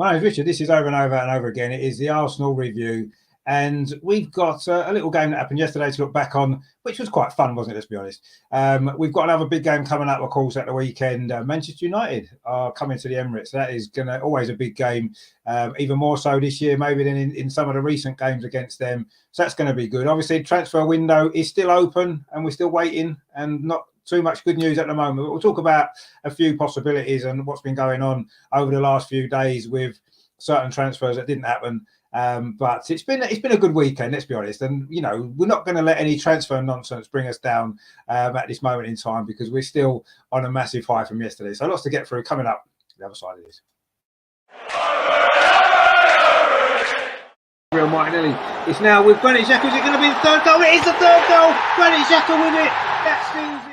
My name's Richard. This is over and over and over again. It is the Arsenal review. And we've got a little game that happened yesterday to look back on, which was quite fun, wasn't it? Let's be honest. We've got another big game coming up, of course, at the weekend. Manchester United are coming to the Emirates. That is going to always a big game, even more so this year, maybe than in some of the recent games against them. So that's going to be good. Obviously, transfer window is still open and we're still waiting and not too much good news at the moment. But we'll talk about a few possibilities and what's been going on over the last few days with certain transfers that didn't happen. But it's been a good weekend, let's be honest. And, you know, we're not going to let any transfer nonsense bring us down at this moment in time because we're still on a massive high from yesterday. So lots to get through coming up the other side of this. Real Martinelli. It's now with Granit Xhaka. Is it going to be the third goal? It is the third goal. Granit Xhaka with it. That seems it.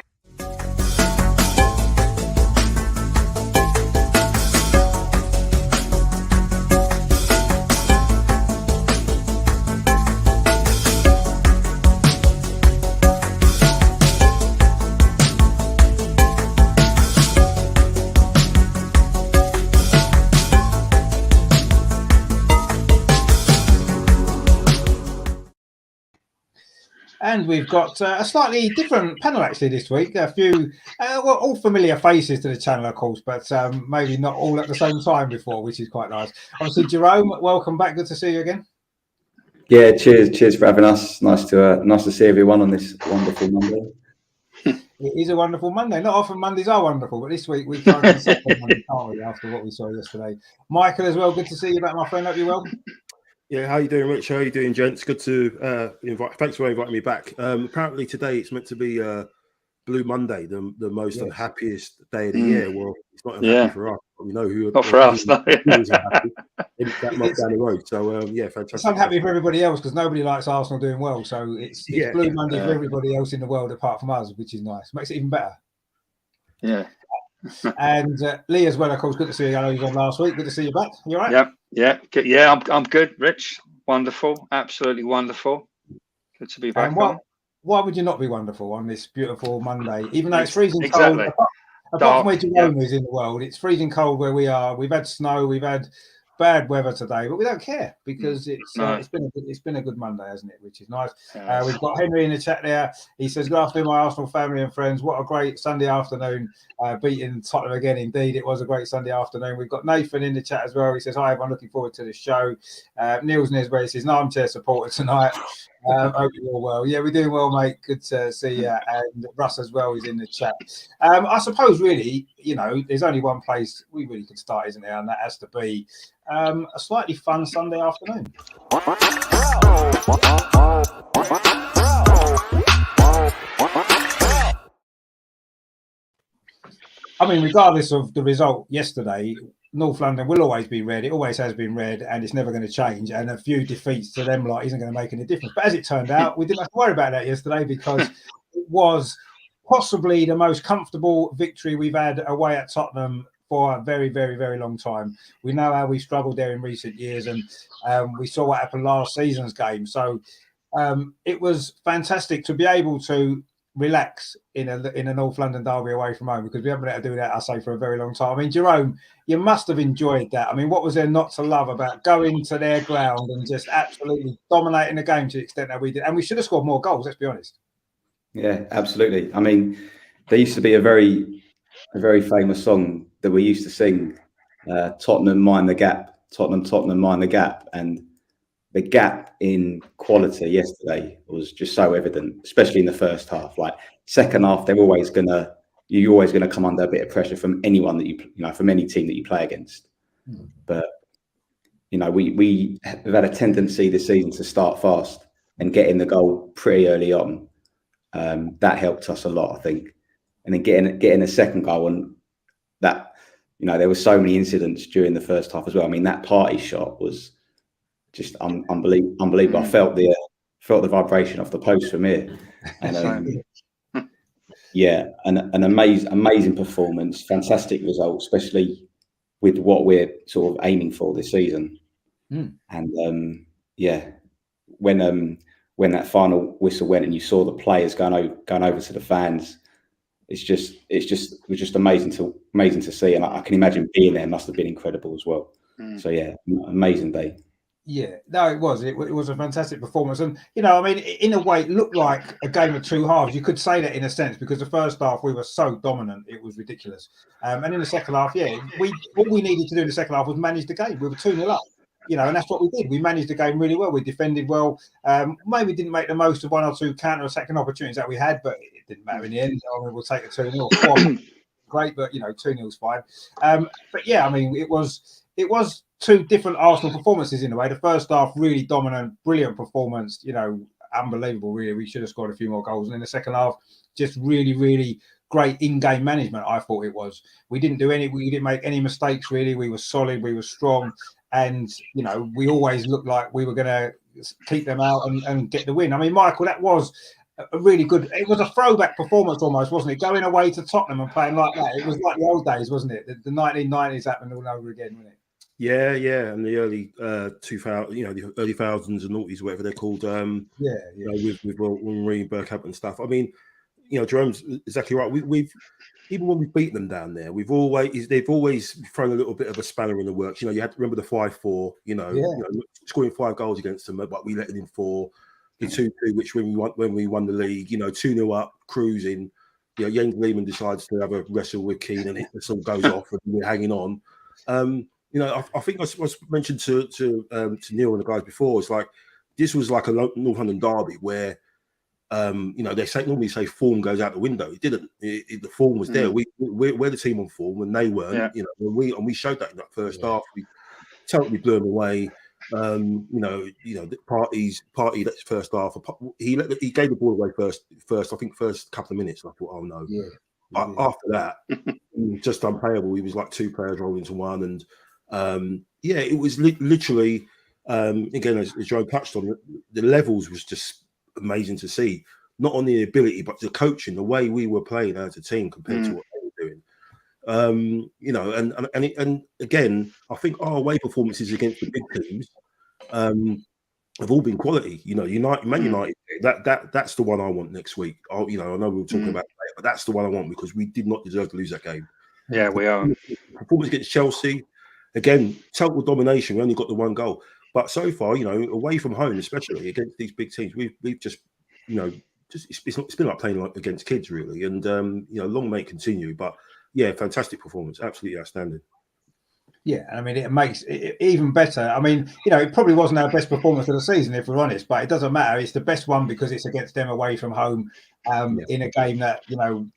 And we've got a slightly different panel actually this week. A few, all familiar faces to the channel, of course, but maybe not all at the same time before, which is quite nice. Obviously, Jerome, welcome back. Good to see you again. Yeah, cheers for having us. Nice to see everyone on this wonderful Monday. It is a wonderful Monday. Not often Mondays are wonderful, but this week we can't Monday, can't we, after what we saw yesterday. Michael as well. Good to see you back, my friend. Hope you're well. Yeah, how you doing, Rich? How you doing, gents? Good to invite. Thanks for inviting me back. Apparently today it's meant to be Blue Monday, the most unhappiest day of the year. Well, it's not unhappy for us, but we know who. Not for us, no. That month down the road. So fantastic. It's unhappy for everybody else because nobody likes Arsenal doing well. So it's Blue Monday for everybody else in the world apart from us, which is nice. Makes it even better. Yeah. And Lee as well, of course. Good to see you. I know you was on last week. Good to see you back. You all right? Yeah. I'm good, Rich. Wonderful, absolutely wonderful. Good to be back. And why would you not be wonderful on this beautiful Monday, even though it's freezing cold? Apart from where Jerome is in the world, it's freezing cold where we are. We've had snow. We've had bad weather today, but we don't care because it's been a good Monday, hasn't it? Which is nice. We've got Henry in the chat there. He says, "Good afternoon, my Arsenal family and friends. What a great Sunday afternoon, beating Tottenham again. Indeed, it was a great Sunday afternoon." We've got Nathan in the chat as well. He says, "Hi, everyone. Looking forward to the show." Neil's where he says, "No armchair supporter tonight." Hope you're all well. Yeah, we're doing well, mate. Good to see you. And Russ as well is in the chat. I suppose really, you know, there's only one place we really could start, isn't there? And that has to be a slightly fun Sunday afternoon. I mean, regardless of the result yesterday, North London will always be red. It always has been red, and it's never going to change. And a few defeats to them lot isn't going to make any difference. But as it turned out, we didn't have to worry about that yesterday because it was possibly the most comfortable victory we've had away at Tottenham for a very, very, very long time. We know how we struggled there in recent years, and we saw what happened last season's game. So it was fantastic to be able to relax in a North London derby away from home because we haven't been able to do that, I say, for a very long time. I mean, Jerome, you must have enjoyed that. I mean, what was there not to love about going to their ground and just absolutely dominating the game to the extent that we did? And we should have scored more goals, let's be honest. Yeah, absolutely. I mean, there used to be a very famous song that we used to sing, Tottenham mind the gap, Tottenham mind the gap. And the gap in quality yesterday was just so evident, especially in the first half. Like second half, you're always gonna come under a bit of pressure from anyone that from any team that you play against. But we've had a tendency this season to start fast and get in the goal pretty early on. That helped us a lot, I think. And then getting a second goal, and that there were so many incidents during the first half as well. I mean, that party shot was just unbelievable. I felt the vibration off the post from here, and an amazing performance, fantastic result, especially with what we're sort of aiming for this season. And when that final whistle went and you saw the players going over to the fans, it was just amazing to see, and I can imagine being there must have been incredible as well. So yeah, amazing day. Yeah, no, it was. It was a fantastic performance, and I mean, in a way, it looked like a game of two halves. You could say that in a sense because the first half we were so dominant, it was ridiculous. And in the second half, all we needed to do in the second half was manage the game. We were 2-0 up, and that's what we did. We managed the game really well. We defended well. Maybe didn't make the most of one or two counter-attacking opportunities that we had, but it didn't matter in the end. I mean, we'll take a 2-0. Great, but 2-0 is fine. But yeah, I mean, it was two different Arsenal performances in a way. The first half, really dominant, brilliant performance, unbelievable, really. We should have scored a few more goals. And in the second half, just really, really great in-game management, I thought it was. We didn't make any mistakes, really. We were solid, we were strong. And, we always looked like we were going to keep them out and get the win. I mean, Michael, that was a really good, it was a throwback performance almost, wasn't it? Going away to Tottenham and playing like that. It was like the old days, wasn't it? The 1990s happened all over again, wasn't it? Yeah, and the early 2000, the early thousands and noughties, whatever they're called. With Marie Bergkamp and stuff. I mean, Jerome's exactly right. We've even when we've beaten them down there, they've always thrown a little bit of a spanner in the works. You had to remember the 5-4. Scoring 5 goals against them, but we let them in 4. The 2-2, which when we won the league, 2-0 up, cruising. Jens Lehmann decides to have a wrestle with Keane, and it all goes off, and we're hanging on. I think I was mentioned to Neil and the guys before. It's like this was like a Northampton derby where, they normally say form goes out the window. It didn't. The form was there. We're the team on form, and they weren't. Yeah. We showed that in that first half. We totally blew them away. The party that's first half. He gave the ball away first. I think first couple of minutes. And I thought, oh no. Yeah. After that, just unplayable. He was like 2 players rolled into one, and it was literally again as Joe touched on, the levels was just amazing to see. Not on the ability, but the coaching, the way we were playing as a team compared to what they were doing. And again, I think our away performances against the big teams have all been quality. Man United. That's the one I want next week. I know we were talking about it, but that's the one I want because we did not deserve to lose that game. Yeah, we are. Performance against Chelsea, again, total domination. We only got the 1 goal, but so far, away from home, especially against these big teams, we've just, it's been like playing against kids, really. And long may it continue. But yeah, fantastic performance, absolutely outstanding. Yeah, I mean, it makes it even better. I mean, it probably wasn't our best performance of the season, if we're honest, but it doesn't matter. It's the best one because it's against them away from home in a game that,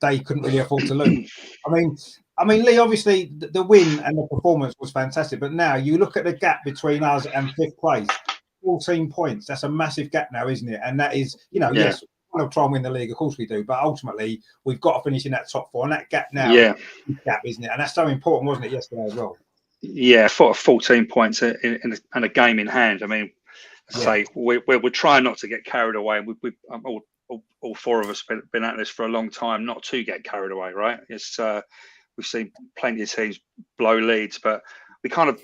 they couldn't really afford to lose. I mean, Lee, obviously the win and the performance was fantastic, but now you look at the gap between us and 5th place, 14 points. That's a massive gap now, isn't it? And that is, yes, we want to try and win the league, of course we do, but ultimately we've got to finish in that top 4, and that gap now, gap, isn't it? And that's so important, wasn't it, yesterday as well? Yeah, 14 points and a game in hand. I mean, we're trying not to get carried away. We all 4 of us been at this for a long time, not to get carried away, right? It's we've seen plenty of teams blow leads, but we I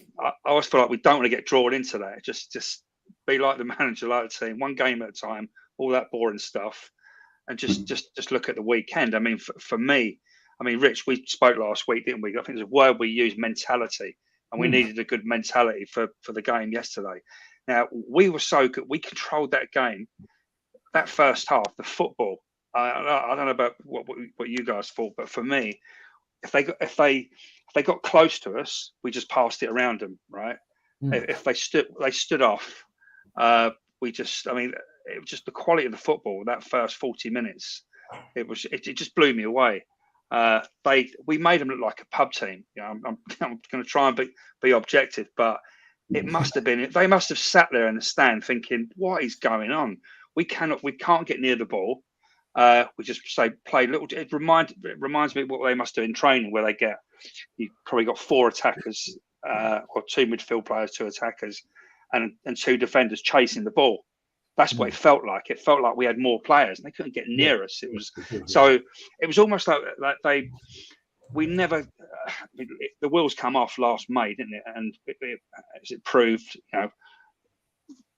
always feel like we don't want to get drawn into that. Just be like the manager, like the team, 1 game at a time, all that boring stuff, and just look at the weekend. I mean, for me, Rich, we spoke last week, didn't we? I think there's a word we used, mentality. And we needed a good mentality for the game yesterday. Now, we were so good. We controlled that game, that first half, the football. I don't know about what you guys thought, but for me, if they got close to us, we just passed it around them, right? If they stood off, it was just the quality of the football, that first 40 minutes. It just blew me away. We made them look like a pub team. I'm going to try and be objective, but it must have been. They must have sat there in the stand thinking, "What is going on? We can't get near the ball. We just play little." It reminds me of what they must do in training, where you probably got 4 attackers or 2 midfield players, 2 attackers, and 2 defenders chasing the ball. That's what it felt like. It felt like we had more players and they couldn't get near us. It was almost like we never, the wheels come off last May, didn't it? And as it proved,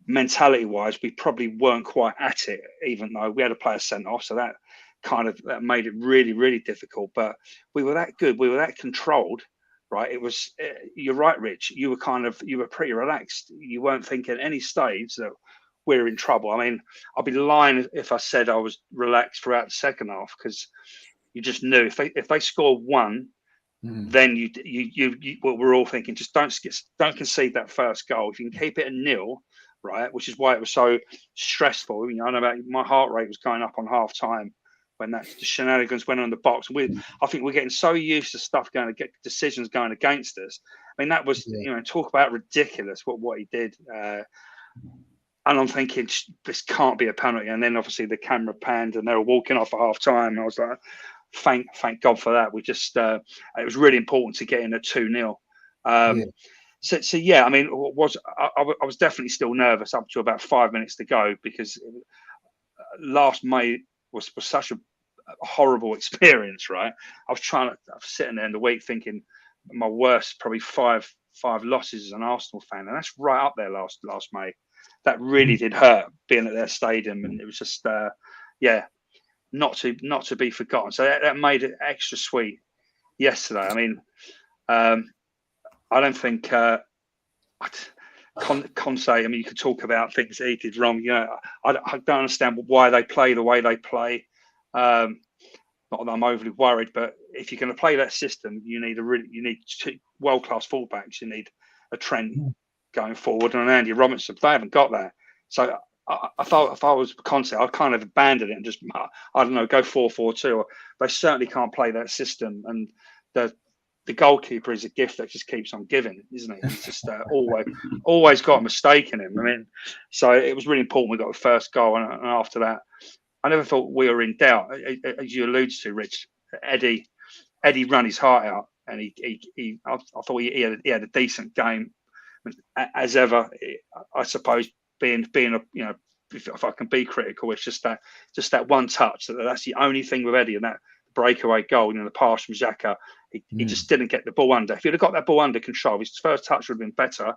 mentality wise, we probably weren't quite at it, even though we had a player sent off. So that made it really, really difficult. But we were that good. We were that controlled right? It was, you're right, Rich. You were pretty relaxed. You weren't thinking at any stage that we're in trouble. I mean, I'd be lying if I said I was relaxed throughout the second half, because you just knew if they score one, then well, we're all thinking, just don't concede that first goal. If you can keep it a 0, right, which is why it was so stressful. You know, I know about my heart rate was going up on half time when the shenanigans went on in the box. I think we're getting so used to stuff going to get decisions going against us. I mean, that was, you know, talk about ridiculous what he did. And I'm thinking, this can't be a penalty. And then obviously the camera panned and they were walking off at half time. And I was like, thank God for that. We just, it was really important to get in a 2-0. So yeah, I mean, I was definitely still nervous up to about 5 minutes to go, because last May was such a horrible experience, right? I was sitting there in the week thinking my worst, probably five losses as an Arsenal fan, and that's right up there last May. That really did hurt, being at their stadium, and it was just not to be forgotten. So that made it extra sweet yesterday. I mean, I don't think Conte, I mean, you could talk about things he did wrong. You know, I don't understand why they play the way they play. Not that I'm overly worried, but if you're going to play that system, you need two world-class fullbacks. You need a Trent going forward and an Andy Robinson. They haven't got that. So I thought if I was Conte, I'd kind of abandon it and just, I don't know, go 4-4-2. They certainly can't play that system. And the goalkeeper is a gift that just keeps on giving, isn't it? He's just always got a mistake in him. I mean, so it was really important we got the first goal, and after that, I never thought we were in doubt. As you alluded to, Rich, Eddie ran his heart out, and I thought he had a decent game as ever. I suppose being a, you know, if I can be critical, it's just that one touch. That's the only thing with Eddie, and that breakaway goal, you know, the pass from Xhaka, he just didn't get the ball under. If he'd have got that ball under control, his first touch would have been better.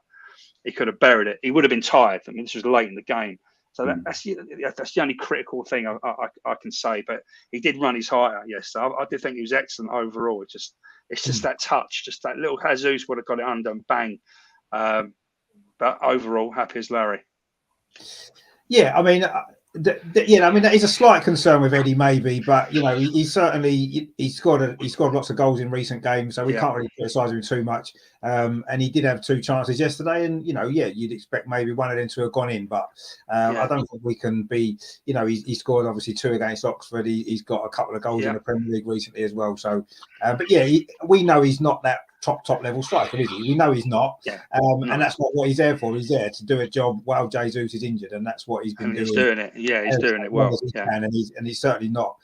He could have buried it. He would have been tired. I methis was late in the game. So that's the only critical thing I can say. But he did run his heart out yesterday. I did think he was excellent overall. It's just that touch, just that little Jesus would have got it under and bang. But overall, happy as Larry. Yeah, I mean, that is a slight concern with Eddie, maybe, but you know, he's scored lots of goals in recent games, so we can't really criticise him too much. And he did have 2 chances yesterday, and you know, you'd expect maybe one of them to have gone in, but I don't think we can be. You know, he scored obviously 2 against Oxford. He's got a couple of goals in the Premier League recently as well. So, but we know he's not that top level striker, is he? We know he's not, and that's not what he's there for. He's there to do a job while Jesus is injured, and that's what he's been doing. He's doing it. Yeah, he's doing it well. And he's certainly not.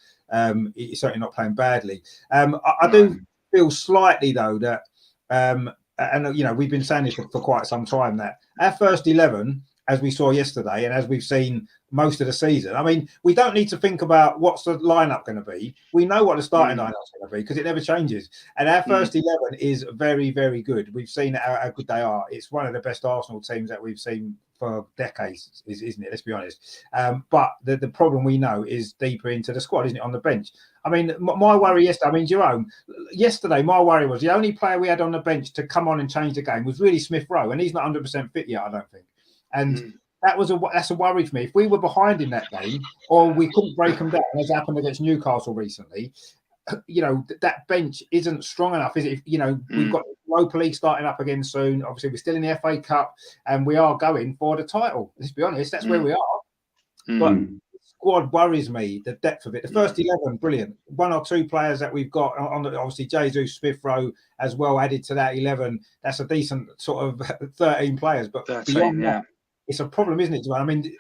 He's certainly not playing badly. I do feel slightly though that, and you know, we've been saying this for quite some time, that our first 11, as we saw yesterday, and as we've seen most of the season. I mean, we don't need to think about what's the lineup going to be. We know what the starting lineup's going to be because it never changes. And our first 11 is very, very good. We've seen how good they are. It's one of the best Arsenal teams that we've seen for decades, isn't it? Let's be honest. But the problem we know is deeper into the squad, isn't it? On the bench. I mean, my worry yesterday, I mean, Jerome, yesterday, my worry was the only player we had on the bench to come on and change the game was really Smith Rowe, and he's not 100% fit yet, I don't think. And that's a worry for me. If we were behind in that game, or we couldn't break them down, as happened against Newcastle recently, you know, that bench isn't strong enough, is it? You know, we've got Europa League starting up again soon. Obviously, we're still in the FA Cup, and we are going for the title. Let's be honest, that's where we are. But the squad worries me, the depth of it. The first 11, brilliant. 1 or 2 players that we've got on the, obviously Jesus, Smith Rowe as well added to that 11. That's a decent sort of 13 players. But 13, beyond that, it's a problem, isn't it, Joanne? I mean,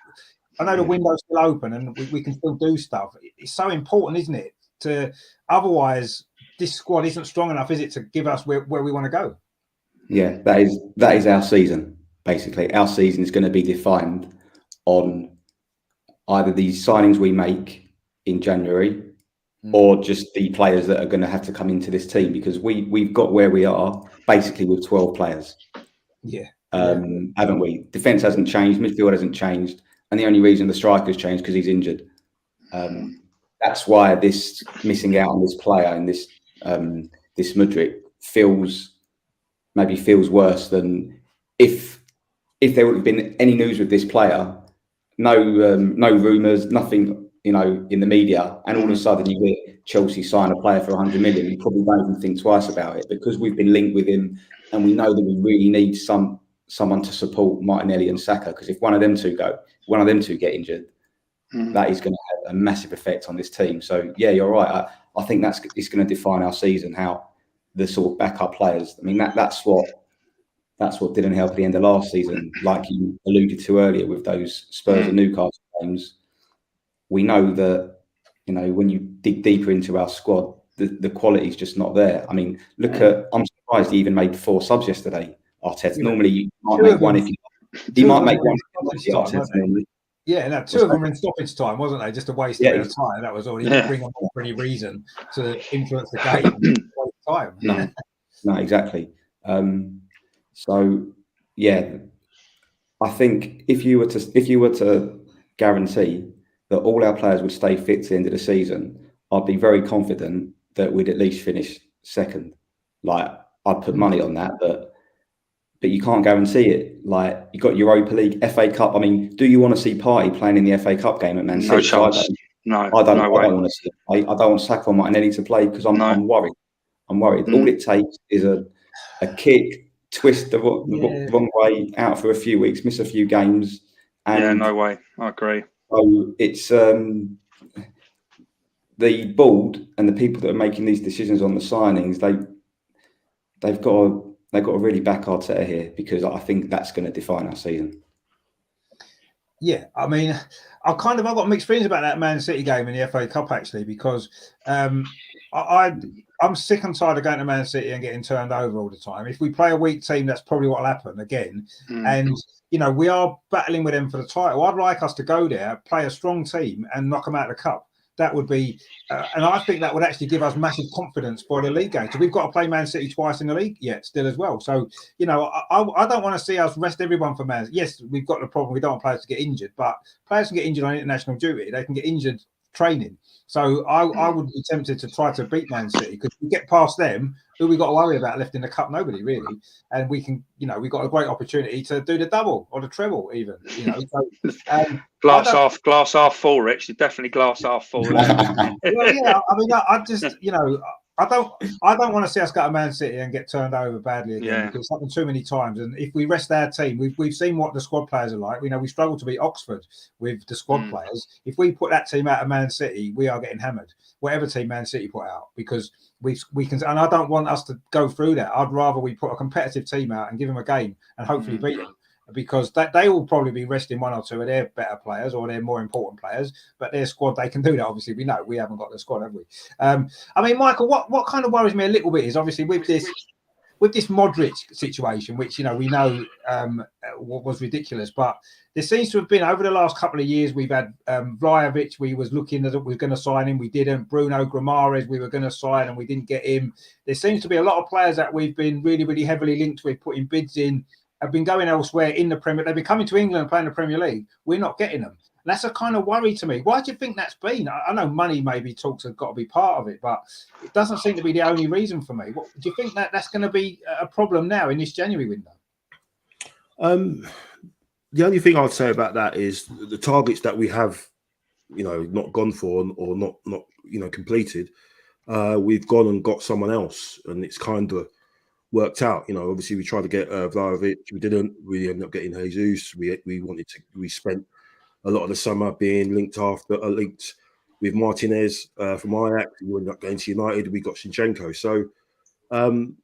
I know the window's still open and we can still do stuff. It's so important, isn't it? Otherwise, this squad isn't strong enough, is it, to give us where we want to go? Yeah, that is our season. Basically, our season is going to be defined on either these signings we make in January or just the players that are going to have to come into this team, because we've got where we are basically with 12 players. Haven't we? Defence hasn't changed, midfield hasn't changed, and the only reason the striker's changed because he's injured. That's why this missing out on this player and this Mudryk feels maybe feels worse than if there would have been any news with this player, no rumours, nothing, you know, in the media, and all of a sudden you get Chelsea sign a player for 100 million. You probably won't even think twice about it, because we've been linked with him, and we know that we really need someone to support Martinelli and Saka, because if one of them two get injured, that is going to have a massive effect on this team. So yeah, you're right. I think it's going to define our season, how the sort of backup players. I mean, that's what didn't help at the end of last season, like you alluded to earlier with those Spurs and Newcastle games. We know that, you know, when you dig deeper into our squad, the quality is just not there. I mean, I'm surprised he even made 4 subs yesterday, Arteta. Normally you might make one if you might make one. Yeah, no, 2 of them were in stoppage time, wasn't they? Just to waste a bit of time. That was all. He didn't bring them on for any reason to influence the game. Time. No, exactly. So yeah, I think if you were to guarantee that all our players would stay fit to the end of the season, I'd be very confident that we'd at least finish second. Like, I'd put money on that, but you can't guarantee it. Like, you got Europa League, FA Cup. I mean, do you want to see Partey playing in the FA Cup game at Man City? No chance. I don't want to see it. I don't want Saka or Martinelli to play, because I'm worried. All it takes is a kick, twist the wrong way, out for a few weeks, miss a few games. And no way. I agree. So it's the board and the people that are making these decisions on the signings. They've got to really back Arteta here, because I think that's going to define our season. Yeah, I mean, I've got mixed feelings about that Man City game in the FA Cup, actually, because I'm sick and tired of going to Man City and getting turned over all the time. If we play a weak team, that's probably what will happen again. And, you know, we are battling with them for the title. I'd like us to go there, play a strong team and knock them out of the cup. That would be, and I think that would actually give us massive confidence for the league game. So we've got to play Man City twice in the league yet still as well. So, you know, I don't want to see us rest everyone for Man City. Yes, we've got the problem. We don't want players to get injured, but players can get injured on international duty. They can get injured training. So I would be tempted to try to beat Man City, because we get past them, who we got to worry about left in the cup? Nobody really. And we can, you know, we've got a great opportunity to do the double or the treble even, you know. So, glass half full, Rich. Definitely glass half full. Well, yeah, I mean, I just, you know, I don't want to see us go to Man City and get turned over badly again, because it's happened too many times. And if we rest our team, we've seen what the squad players are like. We know we struggle to beat Oxford with the squad players. If we put that team out of Man City, we are getting hammered. Whatever team Man City put out, because we can. And I don't want us to go through that. I'd rather we put a competitive team out and give them a game and hopefully beat them. Because they will probably be resting 1 or 2 of their better players or their more important players, but their squad, they can do that. Obviously, we know we haven't got the squad, have we? I mean, Michael, what kind of worries me a little bit is obviously with this Modric situation, which, you know, we know was ridiculous, but there seems to have been over the last couple of years, we've had Vlahovic, we was looking at it, we were going to sign him, we didn't. Bruno Guimaraes, we were going to sign and we didn't get him. There seems to be a lot of players that we've been really, really heavily linked with, putting bids in, have been going elsewhere in the Premier. They've been coming to England and playing the Premier League. We're not getting them. And that's a kind of worry to me. Why do you think that's been? I know money maybe talks have got to be part of it, but it doesn't seem to be the only reason for me. What do you think that's going to be a problem now in this January window? The only thing I'd say about that is the targets that we have, you know, not gone for or not you know, completed. We've gone and got someone else, and it's kind of worked out. You know, obviously we tried to get Vlahovic, we didn't. We ended up getting Jesus. We spent a lot of the summer being linked with Martinez from Ajax. We ended up going to United. We got Zinchenko. So I'm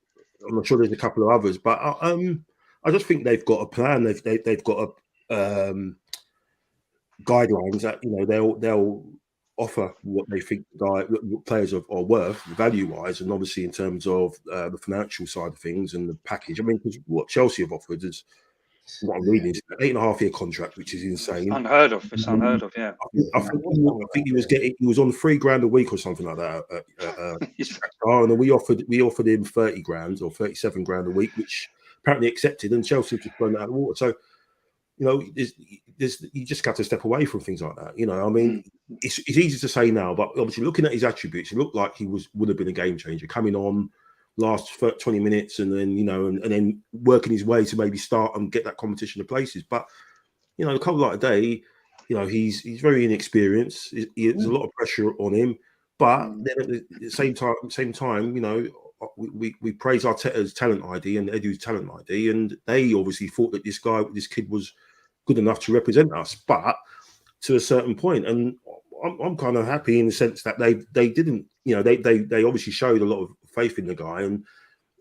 not sure there's a couple of others, but I just think they've got a plan. They've got a guidelines that, you know, they'll offer what they think players are worth value-wise, and obviously in terms of the financial side of things and the package. I mean, because what Chelsea have offered is, what I'm reading, is an 8.5-year contract, which is insane. It's unheard of. Yeah. I think he was on $3,000 a week or something like that. And then we offered him 30 grand or 37 grand a week, which apparently accepted, and Chelsea just blown it out of the water. So, you know, you just got to step away from things like that. You know, I mean, it's easy to say now, but obviously looking at his attributes, it looked like he would have been a game changer coming on last 20 minutes, and then and then working his way to maybe start and get that competition of places. But a couple like a day, he's very inexperienced. There's a lot of pressure on him. But then at the same time, we praise Arteta's talent ID and Edu's talent ID, and they obviously thought that this kid was good enough to represent us, but to a certain point. And I'm kind of happy in the sense that they didn't, they obviously showed a lot of faith in the guy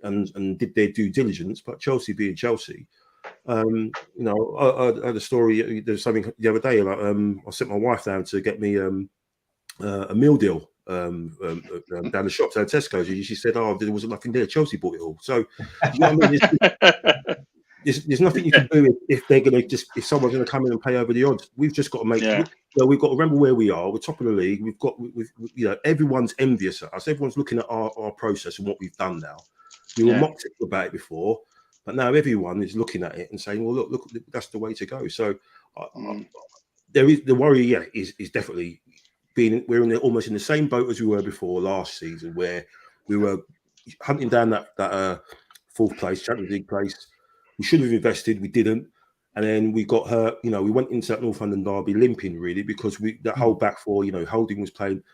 and did their due diligence. But Chelsea being Chelsea, I had a story. There's something the other day. Like, I sent my wife down to get me a meal deal down the shops at Tesco's. She said, "Oh, there wasn't nothing there. Chelsea bought it all." So, you know what I mean? There's nothing you can do if they're going to if someone's going to come in and pay over the odds. We've just got to make. We've got to remember where we are. We're top of the league. Everyone's envious at us. Everyone's looking at our process and what we've done now. We were mocked about it before, but now everyone is looking at it and saying, "Well, look, that's the way to go." So, there is the worry. Yeah, is definitely we're almost in the same boat as we were before last season, where we were hunting down that fourth place, Champions League place. We should have invested, we didn't, and then we got hurt. We went into that North London derby limping really, because that whole back four. Holding was playing,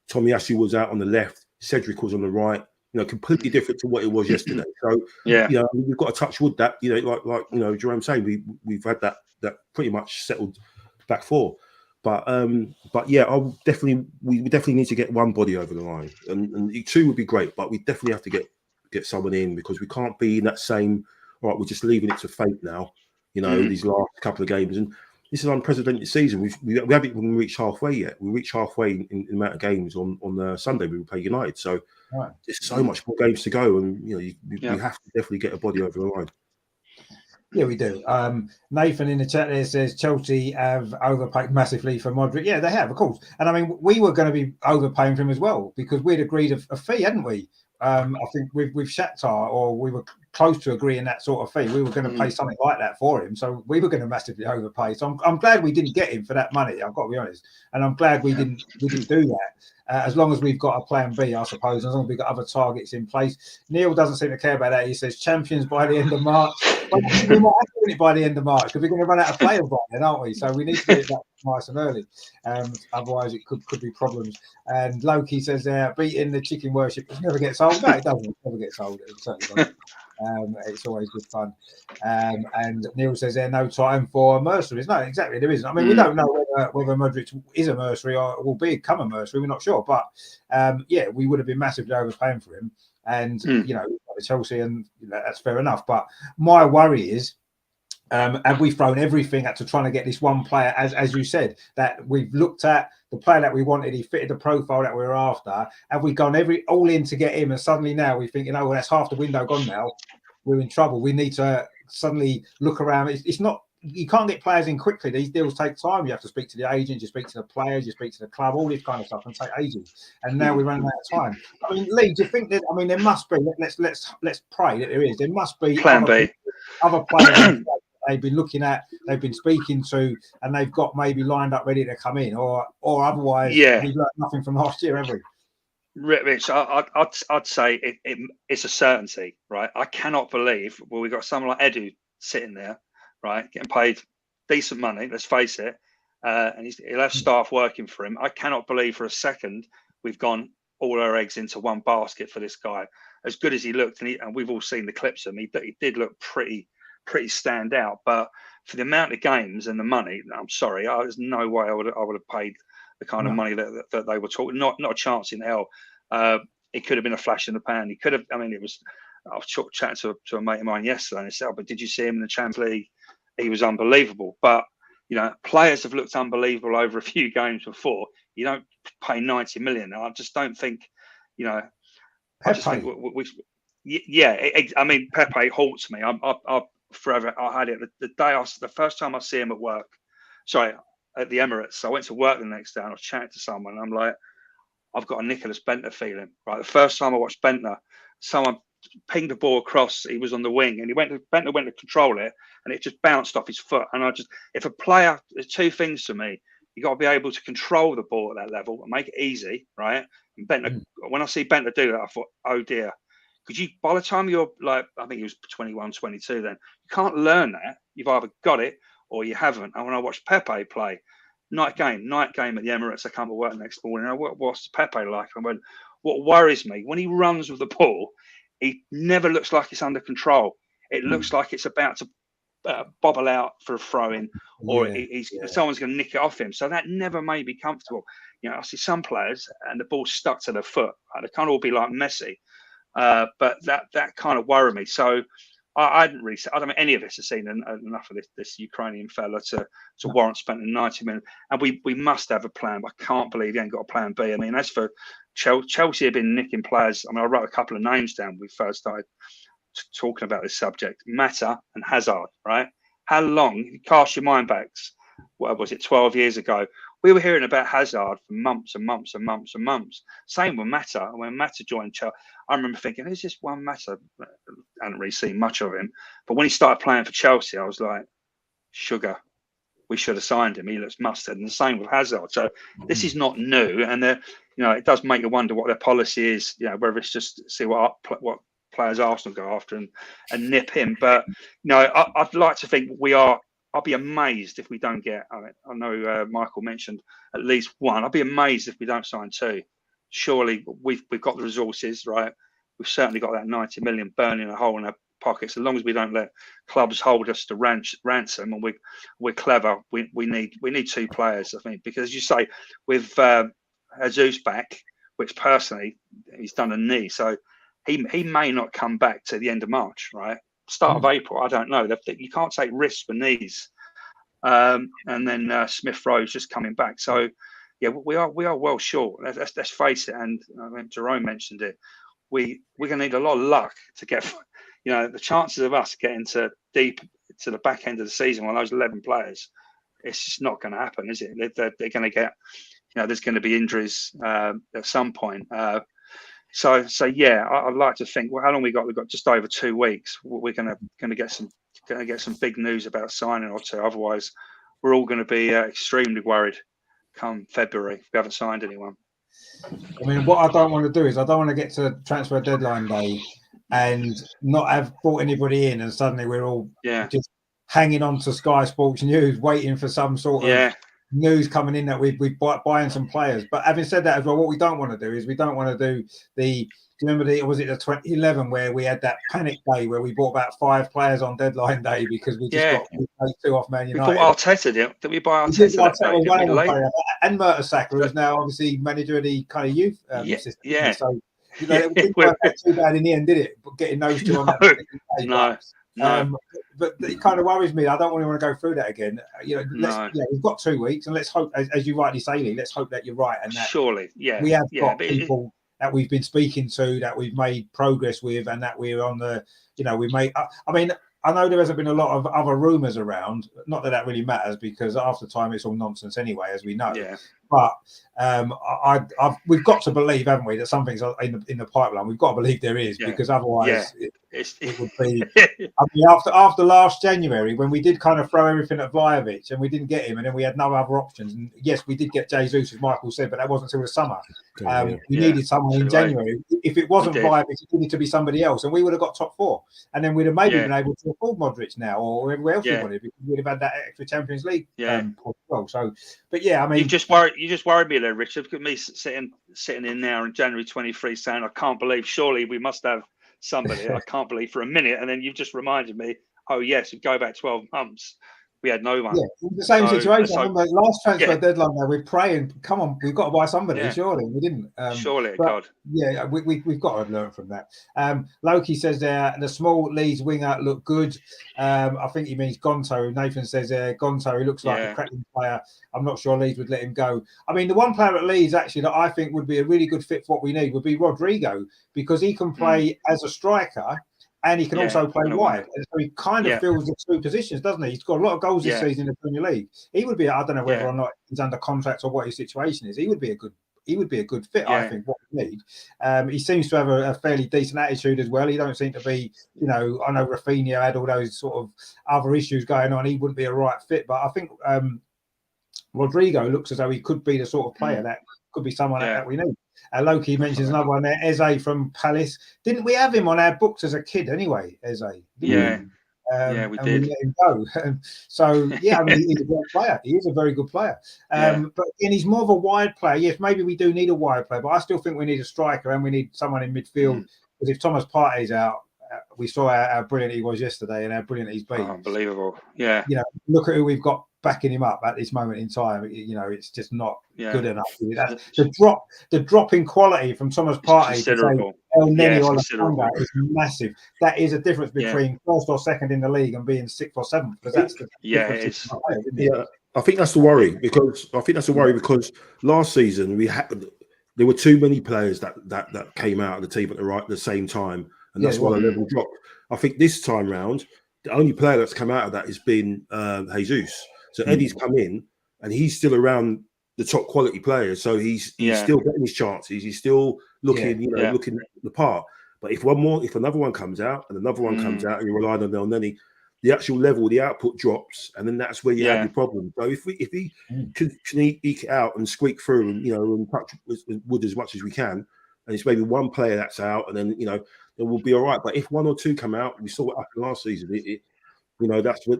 Tomiyasu was out on the left, Cedric was on the right. Completely different to what it was yesterday. So we've got to touch wood that like Jerome saying, we've had that pretty much settled back four. But yeah, we definitely need to get one body over the line, and two would be great. But we definitely have to get someone in, because we can't be in that same. All right, we're just leaving it to fate now. These last couple of games, and this is an unprecedented season. We haven't even reached halfway yet. We reached halfway in the amount of games on Sunday. We will play United, so there's so much more games to go, and we have to definitely get a body over the line. Yeah, we do. Nathan in the chat there says Chelsea have overpaid massively for Modric. Yeah, they have, of course. And I mean, we were going to be overpaying for him as well, because we'd agreed a fee, hadn't we? I think with Shakhtar, or we were close to agreeing that sort of fee. We were going to pay something like that for him, so we were going to massively overpay. So I'm glad we didn't get him for that money. I've got to be honest, and I'm glad we didn't do that. As long as we've got a plan B, I suppose. As long as we've got other targets in place. Neil doesn't seem to care about that. He says champions by the end of March. Well, we might have to win it by the end of March, because we're going to run out of players by then, aren't we? So we need to get it back nice and early. Otherwise, it could be problems. And Loki says beating the chicken worship never gets old. No, it doesn't. It never gets old. It certainly doesn't. It's always good fun. And Neil says there's no time for mercenaries. No, exactly, there isn't. I mean, we don't know whether Modric is a mercenary or will become a mercenary. We're not sure, but we would have been massively overpaying for him. And Chelsea, and that's fair enough. But my worry is, have we thrown everything at to trying to get this one player, as you said, that we've looked at the player that we wanted, he fitted the profile that we were after. Have we gone all in to get him, and suddenly now we think, well, that's half the window gone now. We're in trouble. We need to suddenly look around. It's not. You can't get players in quickly. These deals take time. You have to speak to the agent, you speak to the players, you speak to the club, all this kind of stuff, and take ages. And now we're running out of time. I mean, Lee, do you think that? I mean, there must be. Let's pray that there is. There must be plan B. Other players they've been looking at, they've been speaking to, and they've got maybe lined up ready to come in, or otherwise, we've learned nothing from last year, have we? Rich, I'd say it's a certainty, right? I cannot believe we've got someone like Edu sitting there, right, getting paid decent money, let's face it, and he'll have staff working for him. I cannot believe for a second we've gone all our eggs into one basket for this guy. As good as he looked, and we've all seen the clips of him, he did look pretty stand out. But for the amount of games and the money, I'm sorry, there's no way I would have paid the kind of money that they were talking. Not a chance in hell. It could have been a flash in the pan. He could have. I mean, I was chatting to a mate of mine yesterday, and he said, "But did you see him in the Champions League? He was unbelievable." But players have looked unbelievable over a few games before. You don't pay 90 million. I just don't think. I just think I mean, Pepe haunts me. I forever. I had it the first time I see him at work. Sorry, at the Emirates. I went to work the next day and I was chatting to someone. And I'm like, I've got a Nicholas Bentner feeling. Right, the first time I watched Bentner, someone pinged the ball across. He was on the wing, and Bentner went to control it, and it just bounced off his foot. And if a player, there's two things to me. You got to be able to control the ball at that level and make it easy, right? And Bentner, when I see Bentner do that, I thought, oh dear, Because by the time you're like, I think he was 21, 22 then, you can't learn that. You've either got it or you haven't. And when I watched Pepe play, night game at the Emirates, I come to work the next morning. What's Pepe like? I went, what worries me, when he runs with the ball, he never looks like it's under control. It looks like it's about to bobble out for a throw-in, or someone's going to nick it off him. So that never made me comfortable. You know, I see some players and the ball's stuck to their foot. They can't all be like Messi, but that kind of worried me. So I don't think any of us have seen enough of this Ukrainian fella to warrant spending 90 minutes. And we must have a plan. I can't believe he ain't got a plan B. I mean, as for Chelsea have been nicking players. I mean, I wrote a couple of names down when we first started talking about this subject. Mata and Hazard, right? How long, if you cast your mind back, what was it, 12 years ago, we were hearing about Hazard for months and months and months and months. Same with Mata. When Mata joined Chelsea, I remember thinking, who's this one Mata? I hadn't really seen much of him. But when he started playing for Chelsea, I was like, sugar. We should have signed him. He looks mustard. And the same with Hazard. So this is not new. And it does make you wonder what their policy is, whether it's just see what players Arsenal go after and nip him. But I'd like to think I'll be amazed if we don't get. I know Michael mentioned at least one. I'll be amazed if we don't sign two. Surely we've got the resources, right? We've certainly got that 90 million burning a hole in our pockets. As long as we don't let clubs hold us to ransom, and we're clever, we need two players, I think, because as you say, with Jesus back, which personally he's done a knee, so he may not come back to the end of March, right? Start of April, I don't know. You can't take risks with knees. And then Smith Rowe's just coming back. So, yeah, we are well short. Let's face it. And I think Jerome mentioned it. We're going to need a lot of luck to get, the chances of us getting deep to the back end of the season with those 11 players, it's just not going to happen, is it? They're going to get, there's going to be injuries at some point. So yeah, I'd like to think. Well, how long we got? We've got just over 2 weeks. We're going to get some big news about signing or two. Otherwise, we're all going to be extremely worried come February if we haven't signed anyone. I mean, what I don't want to do is I don't want to get to transfer deadline day and not have brought anybody in, and suddenly we're all just hanging on to Sky Sports News, waiting for some sort of news coming in that we're buying some players. But having said that as well, what we don't want to do is we don't want to do the. Do you remember the 2011 where we had that panic day where we bought about 5 players on deadline day because we just got 2 off Man United. We bought Arteta, did we buy Arteta that day? And Mertesacker, who's now obviously manager of the kind of youth system. Yeah. So it didn't work out too bad in the end, did it? But getting those two on that day. No. But it kind of worries me. I don't really want to go through that again. We've got 2 weeks, and let's hope, as you rightly say, Lee, let's hope that you're right and that surely, we have got people that we've been speaking to, that we've made progress with, and that we're on the, we made. I mean, I know there hasn't been a lot of other rumours around. Not that that really matters, because half the time it's all nonsense anyway, as we know. Yeah. But we've got to believe, haven't we, that something's in the pipeline. We've got to believe there is, because otherwise it would be. I mean, after last January, when we did kind of throw everything at Vlahovic and we didn't get him, and then we had no other options. And yes, we did get Jesus, as Michael said, but that wasn't until the summer. We needed someone in January. If it wasn't Vlahovic, it needed to be somebody else, and we would have got top 4, and then we'd have maybe been able to afford Modric now, or everywhere else we wanted, because we'd have had that extra Champions League. Well, so, but yeah, I mean, you just worried me there, Richard. Look at me sitting in now in January 23 saying, I can't believe, surely we must have somebody. I can't believe for a minute. And then you've just reminded me, oh, yes, we go back 12 months. We had no one. Yeah, the same situation. I remember last transfer deadline there, we're praying, come on, we've got to buy somebody. Surely we didn't. Surely, God. Yeah, we've got to learn from that. Loki says there, the small Leeds winger look good. I think he means Gonto. Nathan says Gonto, he looks like a cracking player. I'm not sure Leeds would let him go. I mean, the one player at Leeds actually that I think would be a really good fit for what we need would be Rodrigo, because he can play as a striker. And he can also play wide. And so he kind of fills the 2 positions, doesn't he? He's got a lot of goals this season in the Premier League. He would be, I don't know whether or not he's under contract or what his situation is. He would be a good fit, I think, what we need. He seems to have a fairly decent attitude as well. He don't seem to be, I know Rafinha had all those sort of other issues going on. He wouldn't be a right fit. But I think Rodrigo looks as though he could be the sort of player that could be someone that we need. Loki mentions another one there, Eze from Palace. Didn't we have him on our books as a kid anyway, Eze? Yeah. And We did. we let him go. So, yeah, I mean, he's a great player. He is a very good player. But again, he's more of a wide player. Yes, maybe we do need a wide player, but I still think we need a striker and we need someone in midfield. Because if Thomas Partey's out, we saw how brilliant he was yesterday and how brilliant he's been. Unbelievable. Yeah. You know, look at who we've got backing him up at this moment in time. You know, it's just not good enough. The drop in quality from Thomas Partey considerable. to say El Neni or considerable. is massive. That is a difference between first or second in the league and being sixth or seventh. Because that's the difference. I think that's the worry because last season there were too many players that came out of the team at the same time, and that's why the level dropped. I think this time round, the only player that's come out of that has been Jesus. So Eddie's come in, and he's still around the top quality players. So he's still getting his chances. He's still looking, looking the part. But if another one comes out, and another one comes out, and you're relying on El Neni, the actual level, the output drops, and then that's where you have your problem. So if he can eke it out and squeak through, and and touch wood as much as we can, and it's maybe one player that's out, and then then we'll be all right. But if one or two come out, we saw what happened last season. That's what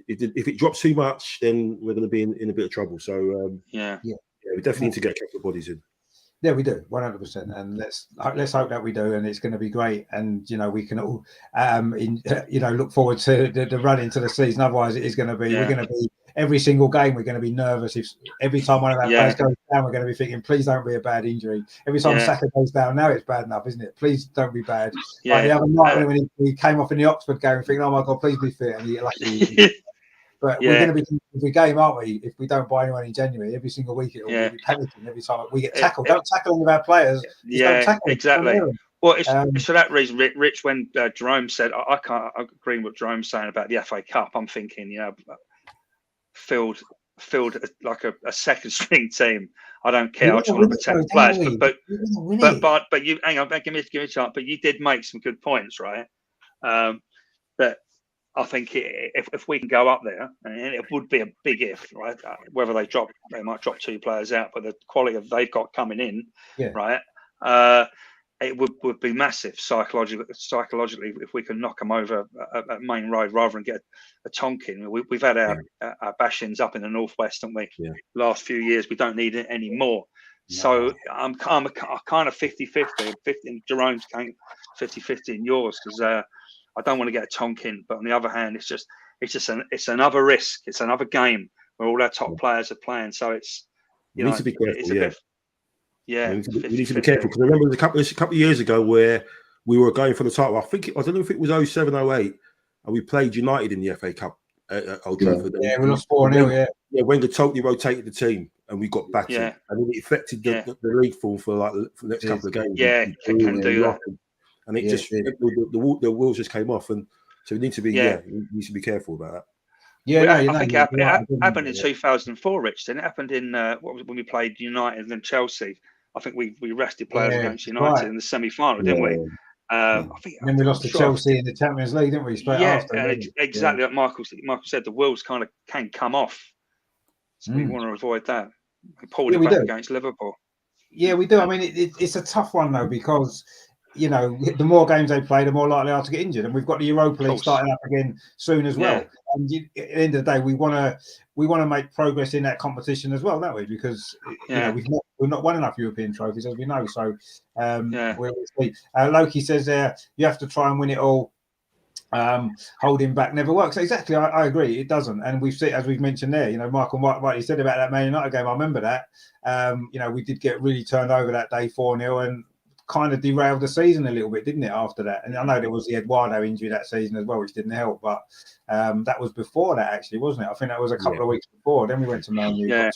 if it drops too much, then we're going to be in a bit of trouble. So we definitely need to get a couple of bodies in. Yeah, we do 100%, and let's hope that we do, and it's going to be great. And we can all look forward to the run into the season. Otherwise, it is going to be we're going to be every single game. We're going to be nervous. If every time one of our players goes down, we're going to be thinking, please don't be a bad injury. Every time Saka goes down, now it's bad enough, isn't it? Please don't be bad. Like the other night when he came off in the Oxford game, thinking, oh my God, please be fit, and But we're going to be every game, aren't we? If we don't buy anyone in January, every single week we'll be panicking every time we get tackled. Don't tackle any of our players. Exactly. Well, it's for that reason, Rich. When Jerome said, I can't agree with what Jerome's saying about the FA Cup. I'm thinking, field like a second string team. I don't care. I just want to protect players. But you hang on, give me a chance. But you did make some good points, right? That. I think if we can go up there, and it would be a big if, right? Whether they might drop two players out, but the quality of they've got coming in, right? It would be massive psychologically if we can knock them over at Main Road rather than get a Tonkin. We've had our bashings up in the northwest, haven't we? Last few years, we don't need it anymore. So I'm kind of 50-50. Jerome's 50-50 in yours because. I don't want to get a Tonkin, but on the other hand, it's another risk. It's another game where all our top players are playing. So it's we need to be careful. It's a bit, we need to be careful because I remember a couple of years ago where we were going for the title. I don't know if it was 07-08, and we played United in the FA Cup at Old Trafford. Yeah, we lost 4-0. Yeah, Wenger totally rotated the team, and we got battered. Yeah. And it affected the league form for the next couple of games. Yeah, it can do that. And it the wheels just came off, and so we need to be we need to be careful about that. I think it happened in 2004, Rich. Then it happened in when we played United and Chelsea. I think we rested players against United in the semi-final, didn't we? I think, and then we lost to Chelsea in the Champions League, didn't we? Straight after. Exactly like Michael said, the wheels kind of can come off. So we want to avoid that. We pulled it back against Liverpool. Yeah, we do. I mean, it's a tough one though because. The more games they play, the more likely they are to get injured, and we've got the Europa League starting up again soon as well. And at the end of the day, we want to make progress in that competition as well, don't we? Because we've not won enough European trophies, as we know. So we'll see. Loki says you have to try and win it all. Holding back never works. Exactly, I agree. It doesn't, and we've seen, as we've mentioned there. Michael rightly said about that Man United game. I remember that. We did get really turned over that day 4-0 and. Kind of derailed the season a little bit, didn't it? After that, and I know there was the Eduardo injury that season as well, which didn't help. But that was before that, actually, wasn't it? I think that was a couple of weeks before. Then we went to Man U.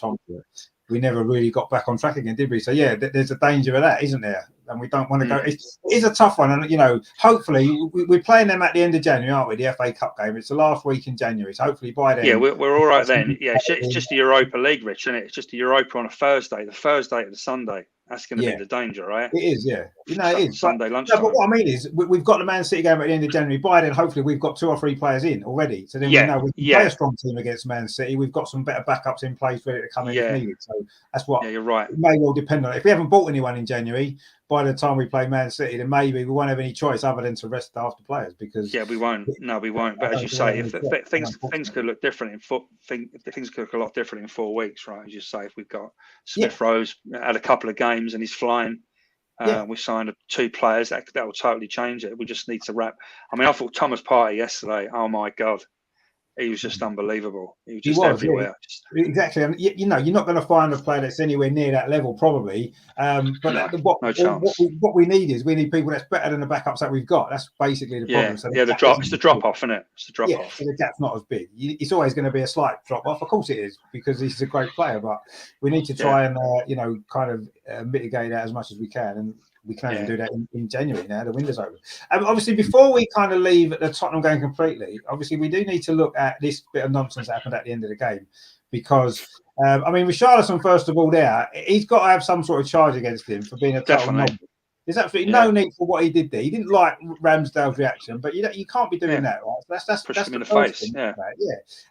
We never really got back on track again, did we? So there's a danger of that, isn't there? And we don't want to go. It is a tough one, and hopefully we're playing them at the end of January, aren't we? The FA Cup game. It's the last week in January, so hopefully by then. Yeah, we're all right then. Yeah, it's just the Europa League, Rich, isn't it? It's just the Europa on a Thursday, the Thursday to the Sunday. That's going to be the danger, right? It is, yeah. It is. Sunday lunchtime. But what I mean is, we've got the Man City game at the end of January. By then, hopefully, we've got 2 or 3 players in already. So then we know we can play a strong team against Man City. We've got some better backups in place ready to come in if needed. So that's what. Yeah, you're right. It may well depend on it. If we haven't bought anyone in January, by the time we play Man City, then maybe we won't have any choice other than to rest half the players because we won't. No, we won't. But as you say, if things could look different things could look a lot different in 4 weeks, right? As you say, if we've got Smith Rowe's had a couple of games and he's flying. We signed 2 players that will totally change it. We just need to wrap. I mean, I thought Thomas Partey yesterday. Oh my God, he was just unbelievable. He was just everywhere. Yeah. Exactly. And you're not going to find a player that's anywhere near that level, probably. But no chance. What we need is people that's better than the backups that we've got. That's basically the problem. So it's the drop off, isn't it? It's the drop off. So the gap's not as big. It's always going to be a slight drop off. Of course it is, because he's a great player. But we need to try and kind of mitigate that as much as we can. And we can only do that in January now. The window's open. Obviously, before we kind of leave the Tottenham game completely, obviously we do need to look at this bit of nonsense that happened at the end of the game, because I mean, Richarlison, first of all, he's got to have some sort of charge against him for being a total novice. There's absolutely no need for what he did there. He didn't like Ramsdale's reaction, but you can't be doing that, right? That's him in the face. Yeah.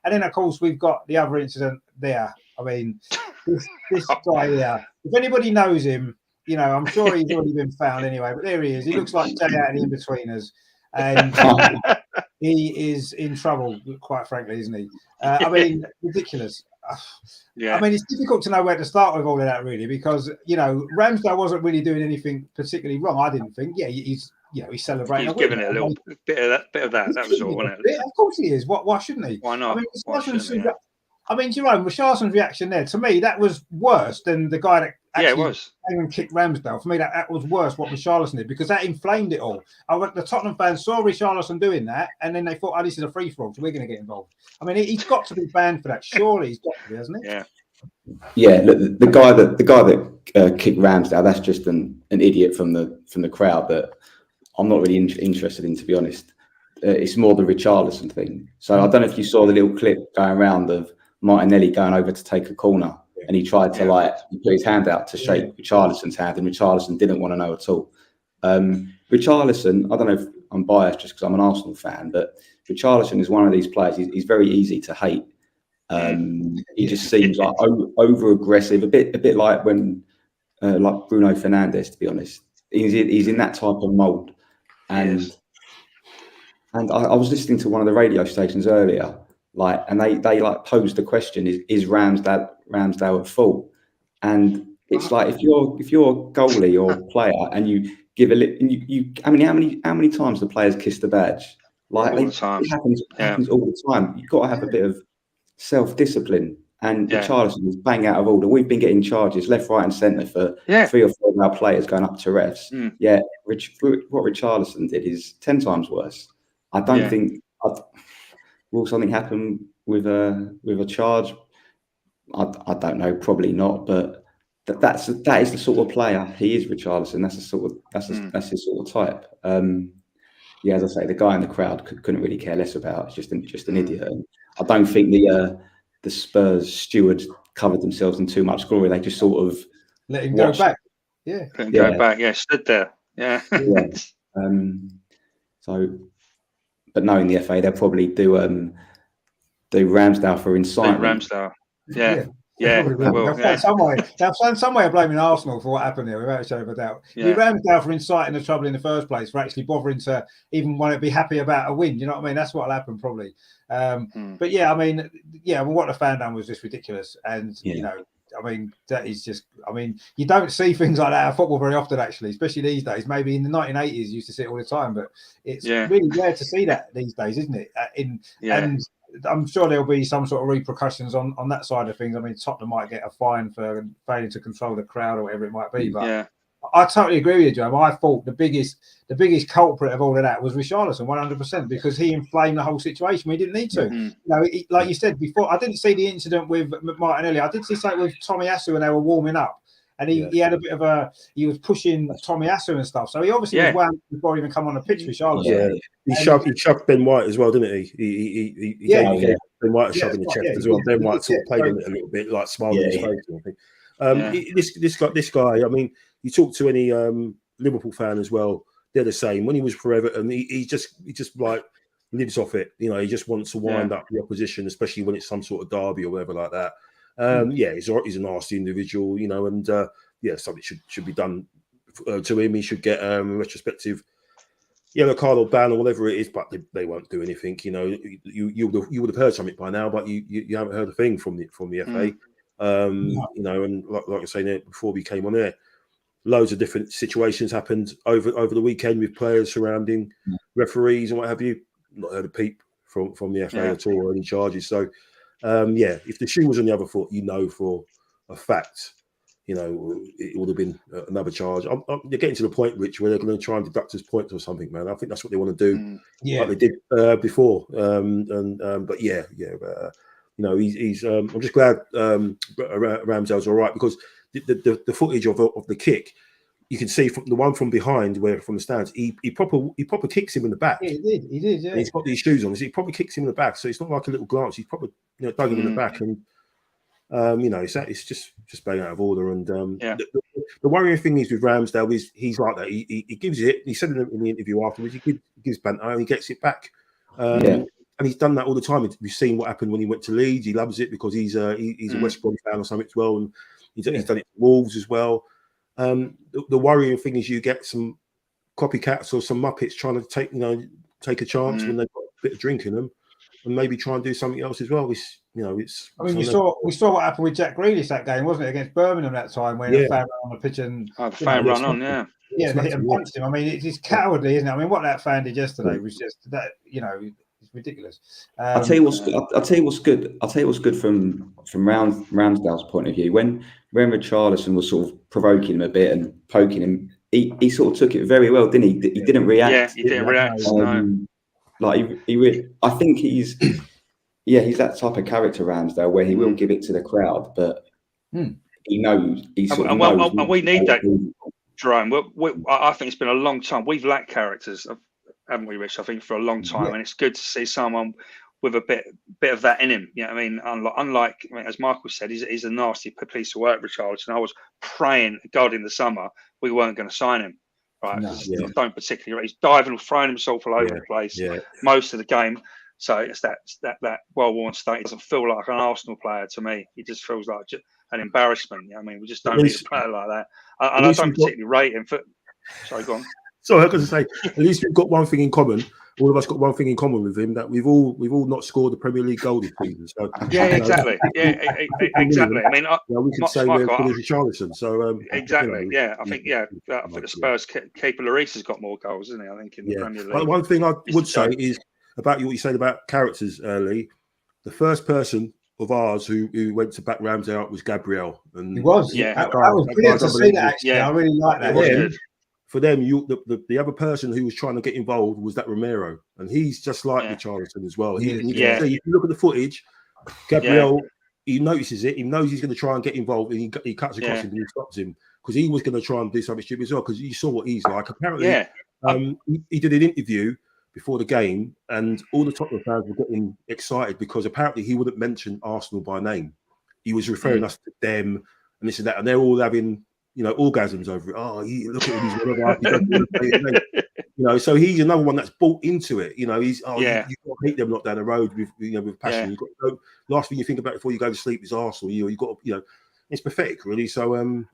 And then of course we've got the other incident there. I mean, this guy there. If anybody knows him, I'm sure he's already been found anyway, but there he is. He looks like Jay out of the In-Betweeners, and he is in trouble, quite frankly, isn't he? I mean, ridiculous. I mean, it's difficult to know where to start with all of that, really, because, Ramsdale wasn't really doing anything particularly wrong, I didn't think. Yeah, he's celebrating. He's giving it a little bit of that. That was all, wasn't it? Of course he is. Why shouldn't he? Why not? I mean, Jerome, Richarlison's reaction there, to me, that was worse than the guy that actually came and kicked Ramsdale. For me, that was worse what Richarlison did, because that inflamed it all. The Tottenham fans saw Richarlison doing that, and then they thought, this is a free-for-all, so we're going to get involved. I mean, he's got to be banned for that. Surely he's got to be, hasn't he? Yeah. Yeah, look, the guy that kicked Ramsdale, that's just an idiot from the crowd that I'm not really interested in, to be honest. It's more the Richarlison thing. So I don't know if you saw the little clip going around of Martinelli going over to take a corner, and he tried to he put his hand out to shake Richarlison's hand, and Richarlison didn't want to know at all. Richarlison, I don't know if I'm biased just because I'm an Arsenal fan, but Richarlison is one of these players. He's very easy to hate. He just seems like over aggressive, a bit like when like Bruno Fernandes, to be honest. He's in that type of mould, and I was listening to one of the radio stations earlier. And they posed the question: Is Ramsdale at fault? And it's like if you're a goalie or player and you give how many times the players kiss the badge? All the time. It happens all the time. You've got to have a bit of self-discipline. And Richarlison is bang out of order. We've been getting charges left, right, and centre for 3 or 4 of our players going up to refs. What Richarlison did is 10 times worse. I don't think. Will something happen with a charge? I don't know. Probably not. But that is the sort of player he is. Richarlison. That's his sort of type. As I say, the guy in the crowd couldn't really care less about. It's just an idiot. And I don't think the Spurs stewards covered themselves in too much glory. They just sort of let him go back. Yeah, let him go back. Yeah, stood there. Yeah. But knowing the FA, they'll probably do Ramsdale for incitement. Ramsdale. Yeah. They'll find some way of blaming Arsenal for what happened there, without a shadow of a doubt. Ramsdale for inciting the trouble in the first place, for actually bothering to even want to be happy about a win. You know what I mean? That's what'll happen probably. But I mean, what the fan done was just ridiculous, and I mean, that is just. I mean, you don't see things like that in football very often, actually, especially these days. Maybe in the 1980s, you used to see it all the time, but it's really rare to see that these days, isn't it? And I'm sure there'll be some sort of repercussions on that side of things. I mean, Tottenham might get a fine for failing to control the crowd or whatever it might be. But I totally agree with you, Joe. I thought the biggest culprit of all of that was Richarlison, 100%, because he inflamed the whole situation. We didn't need to. Like you said before, I didn't see the incident with Martinelli. I did see something with Tomiyasu when they were warming up. And he had a bit of he was pushing Tomiyasu and stuff. So he obviously was wound before he even come on the pitch with Richarlison. He shoved Ben White as well, didn't he? He gave Ben White a shove in the chest as well. Ben White sort of played on it a little bit, like smiling in his face. This guy. I mean, you talk to any Liverpool fan as well. They're the same. When he was for Everton, he just like lives off it. You know, he just wants to wind up the opposition, especially when it's some sort of derby or whatever like that. He's a nasty individual, you know, and something should be done to him. He should get a retrospective yellow card or ban or whatever it is, but they won't do anything. You know, you would have heard something by now, but you haven't heard a thing from the FA. You know, and like I was saying before we came on air, loads of different situations happened over the weekend with players surrounding referees and what have you. Not heard a peep from the FA at all or any charges. So, if the shoe was on the other foot, you know for a fact, you know, it would have been another charge. They're getting to the point, Rich, where they're going to try and deduct us points or something, man. I think that's what they want to do, like they did before. You know, he's. I'm just glad Ramsdale's all right, because the footage of the kick, you can see from the one from behind, where from the stands, he proper kicks him in the back. Yeah, he did. Yeah, and he's got these shoes on. He probably kicks him in the back, so it's not like a little glance. He's probably dug him in the back, and you know, it's just bang out of order. And the worrying thing is with Ramsdale is he's like that. He gives it. He said in the interview afterwards, he gives banter and he gets it back. And he's done that all the time. We've seen what happened when he went to Leeds. He loves it because he's a West Brom fan or something as well, and he's done it to Wolves as well. The worrying thing is you get some copycats or some muppets trying to take a chance when they've got a bit of drink in them, and maybe try and do something else as well. I mean, we saw what happened with Jack Grealish that game, wasn't it, against Birmingham that time when a fan ran on the pitch and the fan ran on, hit and punched him. I mean, it's cowardly, isn't it? I mean, what that fan did yesterday was just that, you know, it's ridiculous. I'll tell you what's good. I'll tell you what's good from Ramsdale's point of view. When Richarlison was sort of provoking him a bit and poking him, he sort of took it very well, didn't he? He didn't react. Yeah, he didn't react. No. Like I think he's that type of character, Ramsdale, where he will give it to the crowd, but he knows. And we need that, Jerome. I think it's been a long time. We've lacked characters, haven't we, Rich? I think for a long time, and it's good to see someone with a bit of that in him. You know what I mean? Unlike as Michael said, he's a nasty piece of work, Richarlison. I was praying to God in the summer we weren't going to sign him. Right? No, I don't particularly. He's diving and throwing himself all over the place most of the game. So it's that well-worn state. He doesn't feel like an Arsenal player to me. He just feels like an embarrassment. You know what I mean? We just don't need a player like that. And I don't particularly rate him for. Sorry, go on. So I was going to say, at least we've got one thing in common. All of us got one thing in common with him, that we've all not scored the Premier League goal this season. So exactly. Exactly. I mean, we could say we're good as Richarlison. So exactly. I think the Spurs keeper Lloris has got more goals, isn't he? I think in the Premier League. But one thing I would say is about what you said about characters early. The first person of ours who went to back Ramsdale up was Gabriel, and he was. That was brilliant to see that. Actually, I really like that. For them, the other person who was trying to get involved was that Romero, and he's just like Richarlison as well. You can see, if you look at the footage, Gabriel, he notices it. He knows he's going to try and get involved, and he cuts across him and he stops him, because he was going to try and do something stupid as well, because you saw what he's like. Apparently, he did an interview before the game, and all the Tottenham fans were getting excited because apparently he wouldn't mention Arsenal by name. He was referring us to them and this and that, and they're all having orgasms over it. Oh, look at him, so he's another one that's bought into it. You know, he's you got to hate them not down the road with passion. You've got to go, last thing you think about before you go to sleep is Arsenal. You got to, it's pathetic, really. So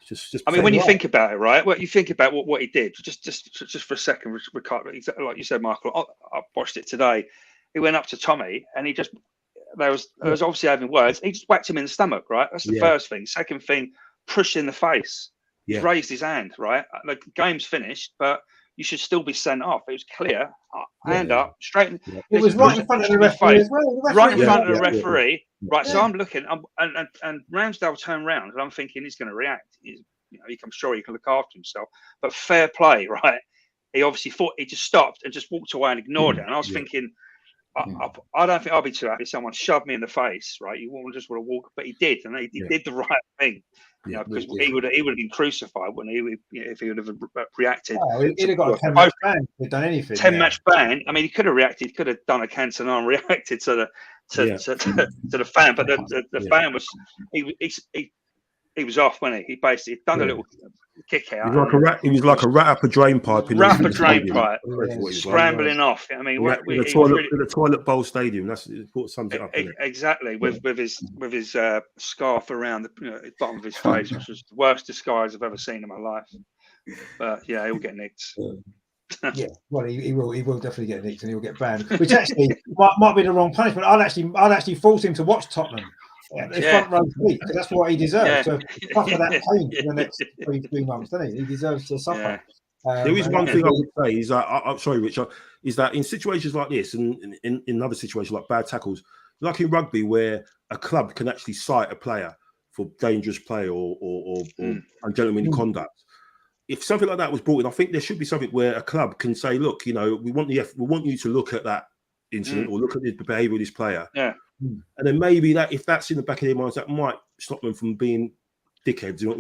just. I mean, when you think about it, right? Well, you think about what he did. Just for a second, like you said, Michael. I watched it today. He went up to Tommy, and he just there was obviously having words. He just whacked him in the stomach, right? That's the first thing. Second thing, pushed in the face. He's raised his hand, right? Like, the game's finished, but you should still be sent off. It was clear. Hand up, straight. It was right in front of the referee as well. Right in front of the referee. Right. So I'm looking, and Ramsdale turned around, and I'm thinking he's going to react. I'm sure he can look after himself. But fair play, right? He obviously thought, he just stopped and just walked away and ignored it. And I was thinking, I don't think I'll be too happy if someone shoved me in the face, right? You wouldn't just want to walk, but he did, and he did the right thing. Because he would have been crucified, wouldn't he? If he would have reacted. He'd have got a 10-match ban. He'd done anything. 10-match ban. I mean, he could have reacted. He could have done a Cantona and reacted to the fan. But the fan was he he was off, wasn't he? He basically done a little kick out. He was like a rat up a drain pipe. Rat up a drain pipe, scrambling off. I mean, in a toilet bowl stadium. That's what sums it up. Exactly, with his scarf around the bottom of his face, which was the worst disguise I've ever seen in my life. But yeah, he'll get nicked. Yeah, well, he will definitely get nicked and he'll get banned, which actually might be the wrong punishment. I'd actually force him to watch Tottenham. Front row seat, because that's what he deserves. To suffer that pain for the next 3 months, doesn't he? He deserves to suffer. There is one thing I would say is that I'm sorry, Richard, is that in situations like this, and in other situations like bad tackles, like in rugby, where a club can actually cite a player for dangerous play or ungentlemanly conduct. If something like that was brought in, I think there should be something where a club can say, "Look, we want you to look at that incident or look at the behaviour of this player." Yeah. And then maybe that, if that's in the back of their minds, that might stop them from being dickheads, or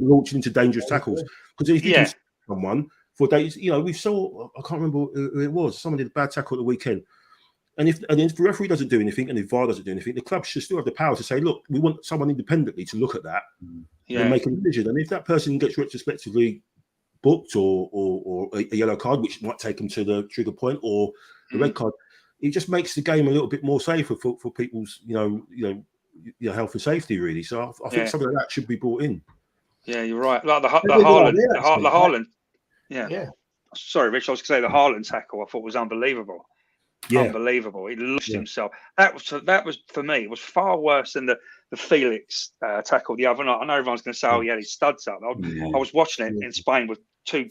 launching into dangerous tackles. Because if you can see someone for days, we saw, I can't remember who it was. Someone did a bad tackle at the weekend, and if the referee doesn't do anything and the VAR doesn't do anything, the club should still have the power to say, "Look, we want someone independently to look at that and make a decision." And if that person gets retrospectively booked or a yellow card, which might take them to the trigger point, or the red card. It just makes the game a little bit more safer for people's, health and safety, really. So I think something like that should be brought in. Yeah, you're right. Like the Haaland. Yeah. Sorry, Rich. I was going to say the Haaland tackle. I thought was unbelievable. Yeah. Unbelievable. He lost himself. That was for me. It was far worse than the Felix tackle the other night. I know everyone's going to say, "Oh, he had his studs up." I was watching it in Spain with two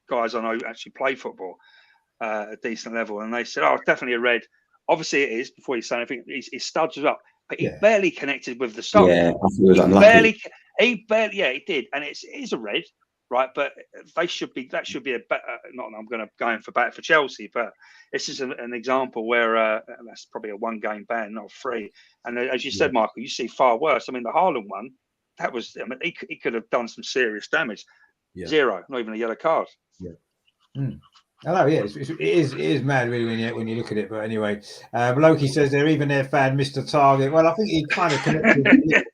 guys I know who actually play football. A decent level, and they said, "Oh, it's definitely a red." Obviously, it is. Before you say anything, his studs was up, but he barely connected with the sock. Yeah, I think it was unlucky. He barely, he did, and it is a red, right? But that should be a better. Not, I'm going to go in for back for Chelsea, but this is an example where that's probably a 1-game ban, not 3. And as you said, Michael, you see far worse. I mean, the Haaland one, that was. I mean, he could have done some serious damage. 0, not even a yellow card. Yeah. I know, it is mad really when you look at it. But anyway, Loki says they're even their fan, Mr. Target. Well, I think he kind of connected.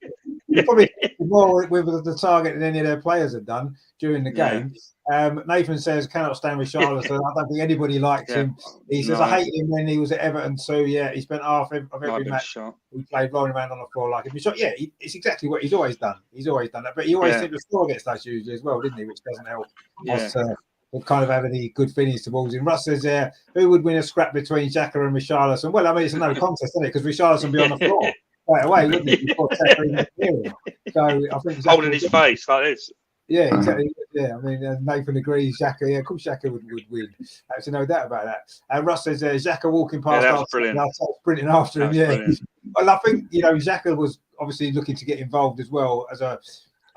He probably more with the target than any of their players have done during the game. Nathan says cannot stand with Richarlison. I don't think anybody likes him. He says I hate him when he was at Everton too. Yeah, he spent half of every match he played rolling around on the floor like him. It's exactly what he's always done. He's always done that, but he always seemed to score against us usually as well, didn't he? Which doesn't help us. Kind of have any good feelings towards him. Russ says who would win a scrap between Xhaka and Richarlison? Well, I mean, it's no contest, isn't it? Because Richarlison would be on the floor right away, wouldn't he? Before Xhaka even appeared. So I think holding his face like this. Yeah, exactly. Yeah, I mean, Nathan agrees. Xhaka, of course, Xhaka would win. There's no doubt about that. Russ says Xhaka walking past us, sprinting after him. Yeah, well, I think Xhaka was obviously looking to get involved as well as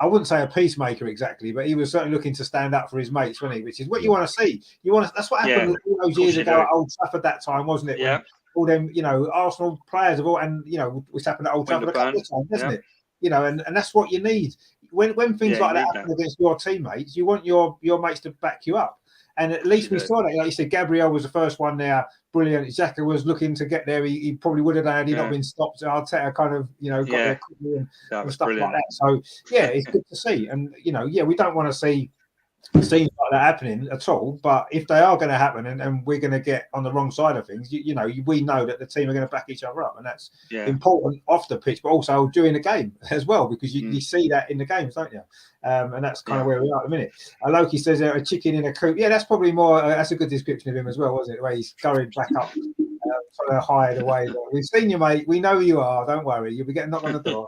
I wouldn't say a peacemaker exactly, but he was certainly looking to stand up for his mates, wasn't he? Which is what you want to see. That's what happened all those years ago at Old Trafford that time, wasn't it? Yeah. All them, Arsenal players have all, and which happened at Old Trafford a couple of times, doesn't it? And that's what you need. When things like that happen against your teammates, you want your mates to back you up. And at least we saw that. Like you said, Gabriel was the first one there. Brilliant. Xhaka was looking to get there. He probably would have had he not been stopped. Arteta kind of, got there quickly and stuff like that. So, it's good to see. And, we don't want to see scenes like that happening at all. But if they are going to happen and we're going to get on the wrong side of things, we know that the team are going to back each other up. And that's important off the pitch, but also during the game as well, because you see that in the games, don't you? And that's kind of where we are at the minute. Loki says a chicken in a coop. Yeah, that's probably more. That's a good description of him as well, wasn't it? The way he's scurrying back up, trying to hide away. We've seen you, mate. We know who you are. Don't worry. You'll be getting knocked on the door.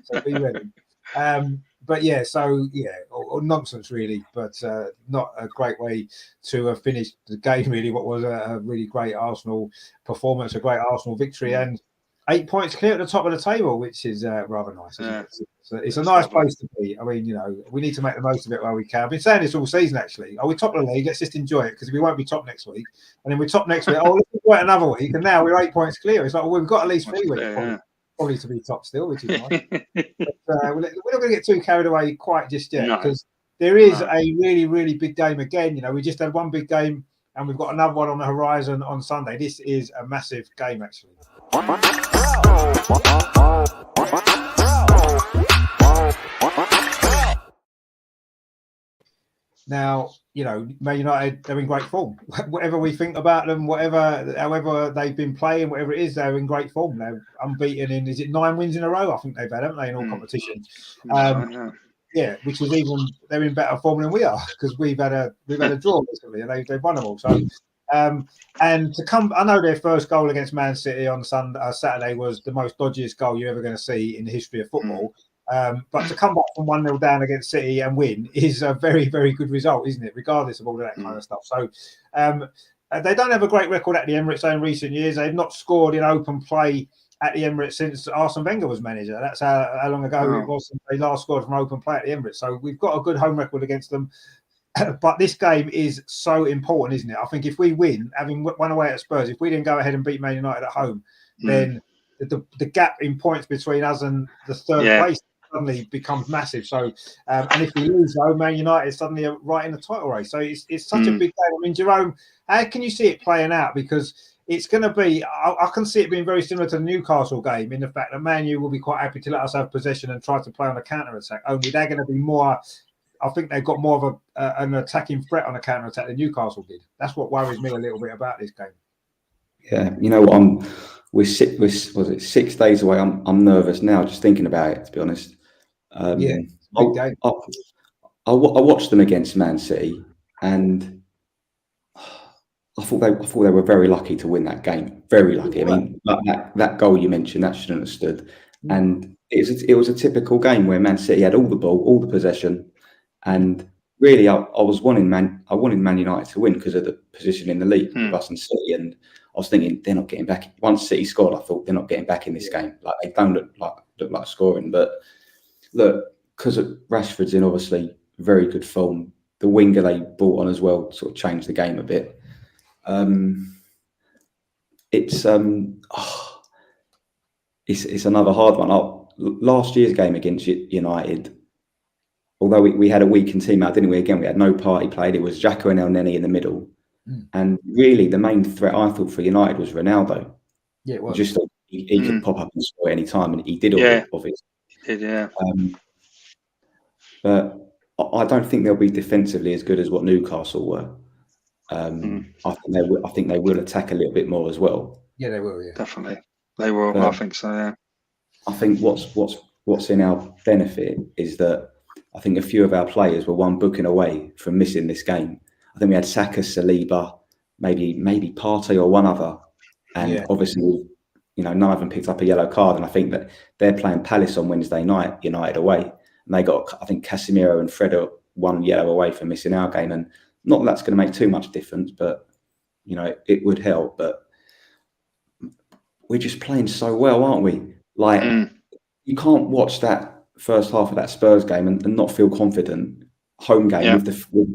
So be ready. But or nonsense really, but not a great way to have finished the game. Really, what was a really great Arsenal performance, a great Arsenal victory, and 8 points clear at the top of the table, which is rather nice. Isn't it? So it's a nice place to be. I mean, we need to make the most of it while we can. I've been saying this all season, actually. We're top of the league. Let's just enjoy it because we won't be top next week. And then we're top next week. Let's wait another week. And now we're 8 points clear. It's like, we've got at least 3 weeks probably to be top still, which is nice. But, we're not going to get too carried away quite just yet because there is a really, really big game again. We just had one big game and we've got another one on the horizon on Sunday. This is a massive game, actually. Now, you know, Man United, they're in great form. Whatever we think about them, however they've been playing, whatever it is, they're in great form. They're unbeaten in, is it 9 wins in a row? I think they've had, haven't they, in all competitions? Yeah, which is even, they're in better form than we are, because we've had a draw recently and they've won them all. So, and to come, I know their first goal against Man City on Saturday was the most dodgiest goal you're ever going to see in the history of football. But to come back from 1-0 down against City and win is a very, very good result, isn't it? Regardless of all of that kind of stuff. So they don't have a great record at the Emirates in recent years. They've not scored in open play at the Emirates since Arsene Wenger was manager. That's how long ago it was since they last scored from open play at the Emirates. So we've got a good home record against them. But this game is so important, isn't it? I think if we win, having won away at Spurs, if we didn't go ahead and beat Man United at home, then the gap in points between us and the third place suddenly becomes massive. So, and if we lose, though, Man United suddenly are right in the title race. So it's such a big game. I mean, Jerome, how can you see it playing out? Because it's going to be, I can see it being very similar to the Newcastle game in the fact that Man U will be quite happy to let us have possession and try to play on a counter attack. Only they're going to be more. I think they've got more of an attacking threat on a counter attack than Newcastle did. That's what worries me a little bit about this game. Yeah, you know what? We're 6 days away. I'm nervous now just thinking about it. To be honest, big game. I watched them against Man City, and I thought they were very lucky to win that game. Very lucky. I mean, that goal you mentioned, that shouldn't have stood. And it was a typical game where Man City had all the ball, all the possession. And really, I wanted Man United to win because of the position in the league with us and City. And I was thinking they're not getting back. Once City scored, I thought they're not getting back in this game. Like they don't look like scoring. But look, because Rashford's in obviously very good form, the winger they brought on as well sort of changed the game a bit. It's another hard one. Last year's game against United. Although we had a weakened team out, didn't we? Again, we had no party played. It was Xhaka and El Neni in the middle. And really, the main threat I thought for United was Ronaldo. Yeah, it was. Just thought he could pop up and score any time, and he did all of it. He did, yeah. But I don't think they'll be defensively as good as what Newcastle were. I think they will attack a little bit more as well. Yeah, they will. Yeah, definitely, they will. I think so. Yeah. I think what's in our benefit is that I think a few of our players were one booking away from missing this game. I think we had Saka, Saliba, maybe Partey or one other, and obviously, you know, none of them picked up a yellow card. And I think that they're playing Palace on Wednesday night, United away, and they got, I think, Casemiro and Fred are one yellow away from missing our game. And not that that's going to make too much difference, but you know, it would help. But we're just playing so well, aren't we? Like you can't watch that first half of that Spurs game and not feel confident. Home game with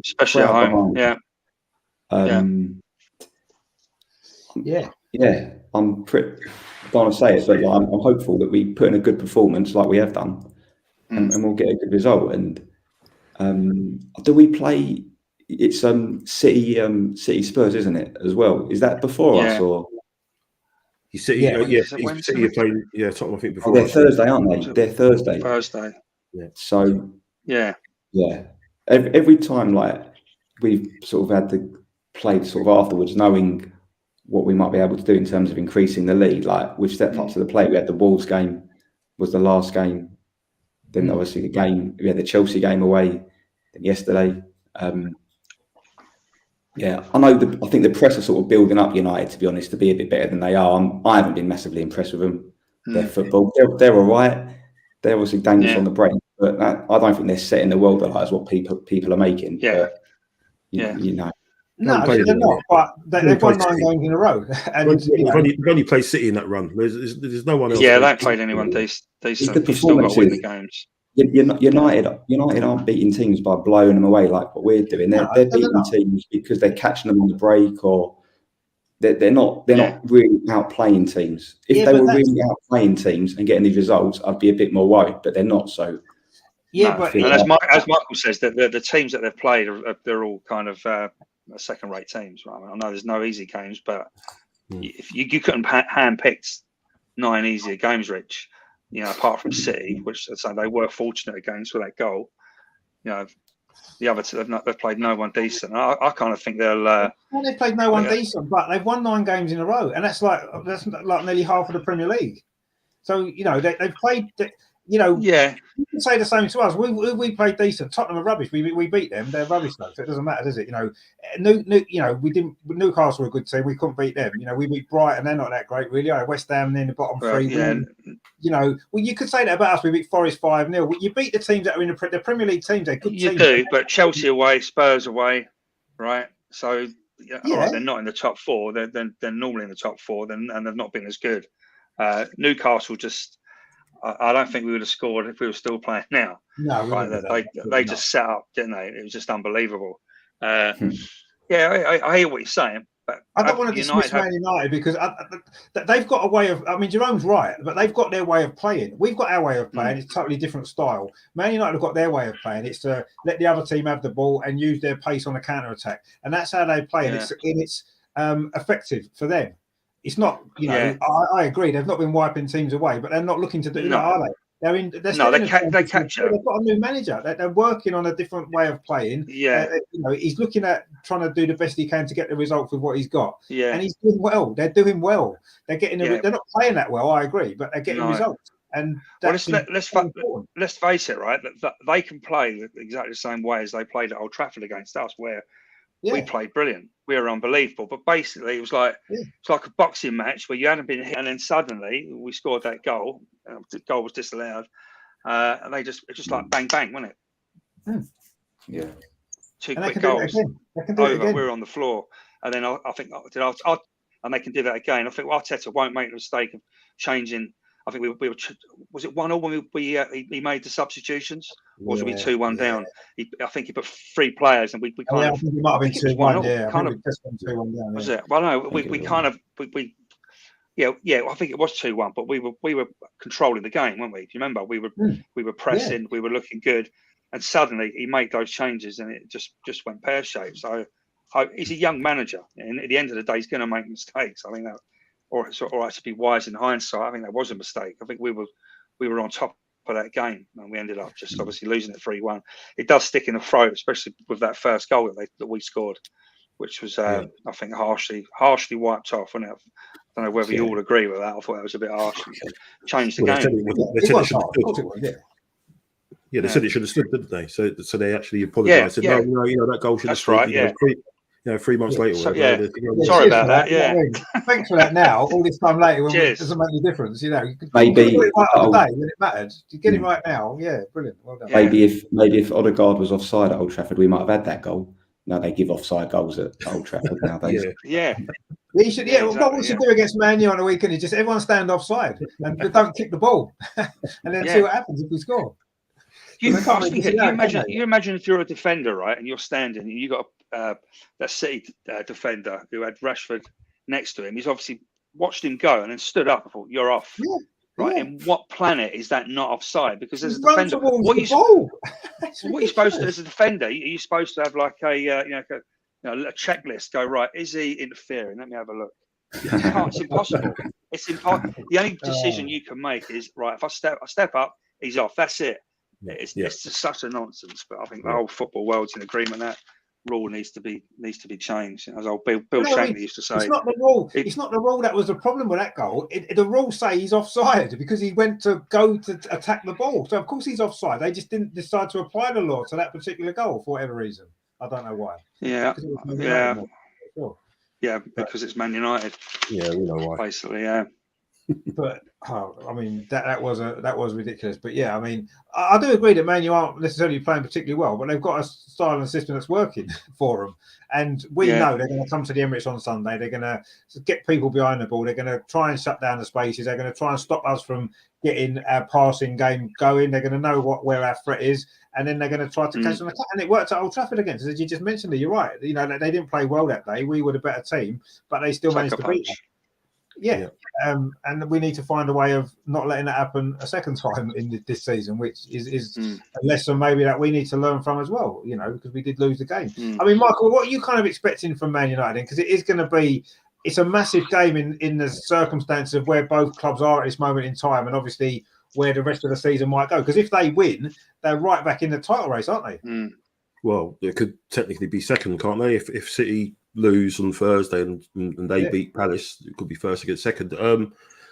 especially at home. I'm pretty. I don't want to say it, but I'm hopeful that we put in a good performance like we have done, and we'll get a good result. And do we play? It's City Spurs, isn't it? As well, is that before us or? City are playing Tottenham, I think, before. They're Thursday, aren't they? They're Thursday. Yeah. So every time like we've sort of had to play sort of afterwards, knowing what we might be able to do in terms of increasing the lead. Like we've stepped up to the plate. We had the Wolves game was the last game. Then obviously the game we had the Chelsea game away. Then yesterday. I know. I think the press are sort of building up United, to be honest, to be a bit better than they are. I haven't been massively impressed with them. Their football, they're all right. They're obviously dangerous on the break, but I don't think they're setting the world alight as what people are making. Yeah, but, you know. No, they're not. But they've won 9 games in a row, and they've only played City in that run. There's no one else. Yeah, they haven't played anyone decent. They've still got to win the games. United aren't beating teams by blowing them away like what we're doing. They're beating teams because they're catching them on the break, or they're not really outplaying teams. If they were really outplaying teams and getting these results, I'd be a bit more worried. But they're not. So but as Michael says, that the teams that they've played they're all kind of second-rate teams. Right? I know there's no easy games, but if you couldn't hand-picked 9 easier games, Rich. You know, apart from City, which they were fortunate against with that goal. You know, the other two, they've played no one decent. I kind of think they'll. Well, they've played no one decent, but they've won 9 games in a row, and that's like nearly half of the Premier League. So they've played. Yeah, you can say the same to us. We played decent. Tottenham are rubbish. We beat them. They're rubbish though, so it doesn't matter, does it? We didn't. Newcastle were a good team. We couldn't beat them. We beat Brighton. They're not that great, really. West Ham in the bottom 3. Yeah. You could say that about us. We beat Forest 5-0. You beat the teams that are in the Premier League teams. They're good teams. You do, but Chelsea away, Spurs away, right? So all right, they're not in the top 4. They're normally in the top 4, and they've not been as good. Newcastle just. I don't think we would have scored if we were still playing now. No, right? They just set up, didn't they? It was just unbelievable. Yeah, I hear what you're saying, but I don't want to dismiss Man United because they've got a way of. I mean, Jerome's right, but they've got their way of playing. We've got our way of playing. It's a totally different style. Man United have got their way of playing. It's to let the other team have the ball and use their pace on the counter attack, and that's how they play. And it's effective for them. It's not, I agree. They've not been wiping teams away, but they're not looking to do that, are they? They're in. They capture. They've got a new manager. They're working on a different way of playing. Yeah. He's looking at trying to do the best he can to get the results with what he's got. Yeah. And he's doing well. They're doing well. They're getting. They're not playing that well. I agree, but they're getting results. And that's let's face it, right? That they can play exactly the same way as they played at Old Trafford against us, where. We played brilliant. We were unbelievable. But basically, it was like it's like a boxing match where you hadn't been hit, and then suddenly we scored that goal. The goal was disallowed, and it just like bang bang, wasn't it? Yeah. 2 quick goals. Over. We were on the floor, and then I think and they can do that again. I think Arteta won't make the mistake of changing. I think we were. Was it 1-1 when he made the substitutions, or was we 2-1 down? I think he put 3 players, and we kind of. I think it might have been 2-1. Yeah, kind of just 2-1 down. Was it? Well, no, we kind of I think it was 2-1, but we were controlling the game, weren't we? If you remember, we were pressing, we were looking good, and suddenly he made those changes, and it just went pear shaped. So he's a young manager, and at the end of the day, he's going to make mistakes. I think that. Or it's all right to be wise in hindsight. I think that was a mistake. I think we were on top of that game, and we ended up just obviously losing it 3-1. It does stick in the throat, especially with that first goal that we scored, which was I think harshly wiped off. And I don't know whether you all agree with that. I thought that was a bit harsh. Changed the game. They said it should have stood, didn't they? So they actually apologised. Yeah. No, that goal should have stood. That's right. 3 months later. Sorry about that. Thanks for that. Now, all this time later, when it doesn't make any difference. Maybe you get it right on the day when it mattered. You get it right now. Yeah, brilliant. Well done. Maybe if Odegaard was offside at Old Trafford, we might have had that goal. No, they give offside goals at Old Trafford nowadays. You should. What we should do against Man U on the weekend is just everyone stand offside and don't kick the ball, and then see what happens if we score. You imagine if you're a defender, right, and you're standing, and you got that City defender who had Rashford next to him. He's obviously watched him go and then stood up and thought, "You're off." Right? In what planet is that not offside? Because as a defender, what you're supposed to, as a defender, you're supposed to have like a checklist. Go right. Is he interfering? Let me have a look. It's impossible. It's impossible. The only decision you can make is right. If I step up, he's off. That's it. It's just such a nonsense. But I think the whole football world's in agreement that rule needs to be changed. As old Bill Shankly used to say, it's not the rule. It's not the rule that was the problem with that goal. The rules say he's offside because he went to go to attack the ball. So of course he's offside. They just didn't decide to apply the law to that particular goal for whatever reason. I don't know why. Because it's Man United. Yeah, we know why. Basically, yeah. But I mean that was ridiculous. But yeah, I mean I do agree that Man U aren't necessarily playing particularly well, but they've got a style and system that's working for them. And we know they're going to come to the Emirates on Sunday. They're going to get people behind the ball. They're going to try and shut down the spaces. They're going to try and stop us from getting our passing game going. They're going to know where our threat is, and then they're going to try to catch an attack. And it worked at Old Trafford again. As you just mentioned, you're right. They didn't play well that day. We were the better team, but they still managed to beat us. Yeah. And we need to find a way of not letting that happen a second time in this season, which is a lesson maybe that we need to learn from as well, because we did lose the game. I mean, Michael, what are you kind of expecting from Man United? Because it is going to be, it's a massive game in the circumstances of where both clubs are at this moment in time, and obviously where the rest of the season might go. Because if they win, they're right back in the title race, aren't they? well, they could technically be second, can't they? If City lose on Thursday and they beat Palace, it could be first against second.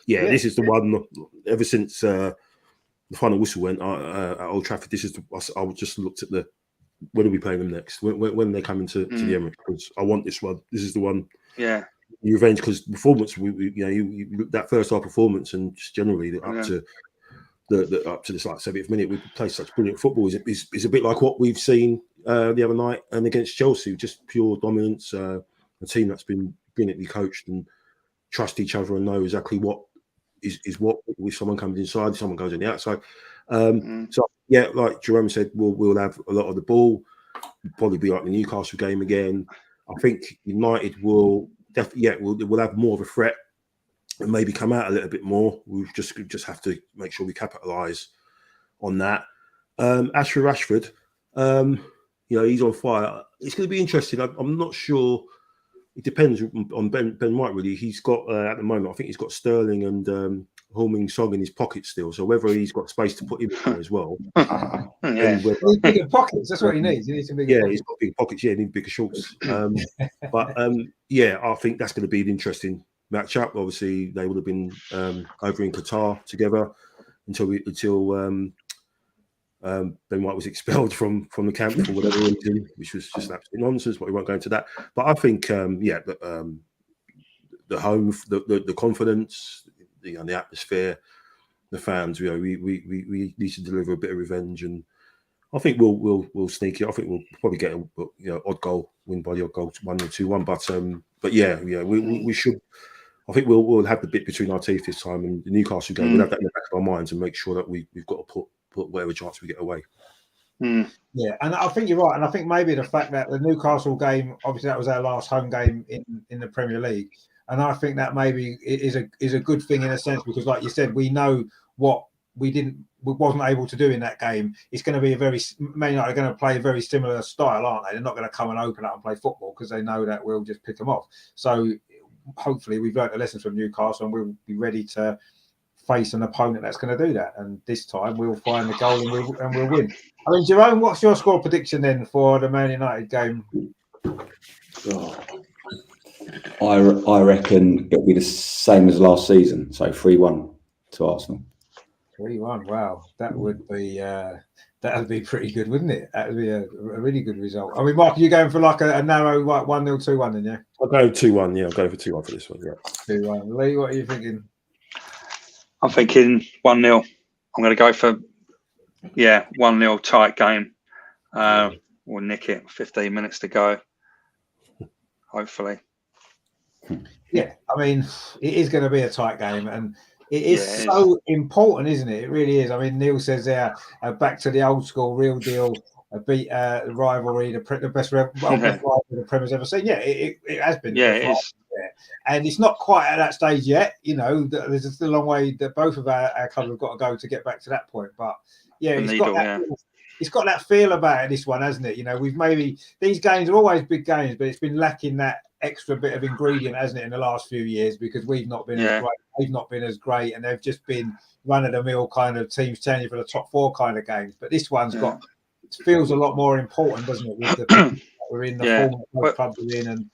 This is the one. Ever since the final whistle went at Old Trafford, this is I just looked at when are we playing them next? When they come into the Emirates? Because I want this one. This is the one. Yeah. Revenge, because performance. You that first half performance and just generally up to this like 70th minute, we play such brilliant football. Is a bit like what we've seen the other night and against Chelsea, just pure dominance. A team that's been brilliantly coached and trust each other and know exactly what is what. If someone comes inside, someone goes on the outside. So yeah, like Jerome said, we'll have a lot of the ball. Probably be like the Newcastle game again. I think United will definitely we'll have more of a threat and maybe come out a little bit more. We just have to make sure we capitalise on that. As for Rashford, he's on fire. It's going to be interesting. I'm not sure. It depends on Ben White, really. He's got, at the moment, I think he's got Sterling and Heung-min Son in his pocket still. So whether he's got space to put him in there as well. Bigger pockets, that's what he needs. He needs some bigger pockets. He's got bigger pockets. Yeah, he needs bigger shorts. I think that's going to be an interesting matchup. Obviously, they would have been over in Qatar together until Ben White was expelled from the camp for whatever reason, which was just absolute nonsense. But we won't go into that. But I think, the home, the confidence, the atmosphere, the fans. We need to deliver a bit of revenge, and I think we'll sneak it. I think we'll probably get a odd goal, win by the odd goal, 1 or 2-1. But we should. I think we'll have the bit between our teeth this time, and the Newcastle game. We'll have that in the back of our minds and make sure that we've got to put whatever chance we get away. Yeah, and I think you're right. And I think maybe the fact that the Newcastle game, obviously that was our last home game in the Premier League, and I think that maybe is a good thing in a sense, because like you said, we know what we wasn't able to do in that game. It's going to be Man United are going to play a very similar style, aren't they? They're not going to come and open up and play football because they know that we'll just pick them off. So hopefully we've learned the lessons from Newcastle and we'll be ready to face an opponent that's going to do that. And this time we'll find the goal and we'll win. I mean, Jerome, what's your score prediction then for the Man United game? I reckon it'll be the same as last season, so 3-1 to Arsenal. 3-1. Wow, that would be pretty good, wouldn't it? That would be a really good result. I mean, Mark, are you going for like a narrow 1-0, 2-1 then, yeah? I'll go 2-1. Yeah, I'll go for 2-1 for this one. Yeah, 2-1. Lee, what are you thinking? I'm thinking 1-0. I'm going to go for 1-0 tight game. We'll nick it. 15 minutes to go. Hopefully. Yeah, I mean, it is going to be a tight game, and it is important, isn't it? It really is. I mean, Neil says there, back to the old school, real deal, beat rivalry, the best rivalry the Premier's ever seen. Yeah, it has been. Yeah, it is. Yeah. And it's not quite at that stage yet. There's still a long way that both of our clubs have got to go to get back to that point. But yeah, it's got that feel about it, this one, hasn't it? We've maybe, these games are always big games, but it's been lacking that extra bit of ingredient, hasn't it, in the last few years, because we've not been as great. They've not been as great, and they've just been run-of-the-mill kind of teams challenging for the top 4 kind of games. But this one's feels a lot more important, doesn't it? With the people that we're in, the form that both clubs are in, and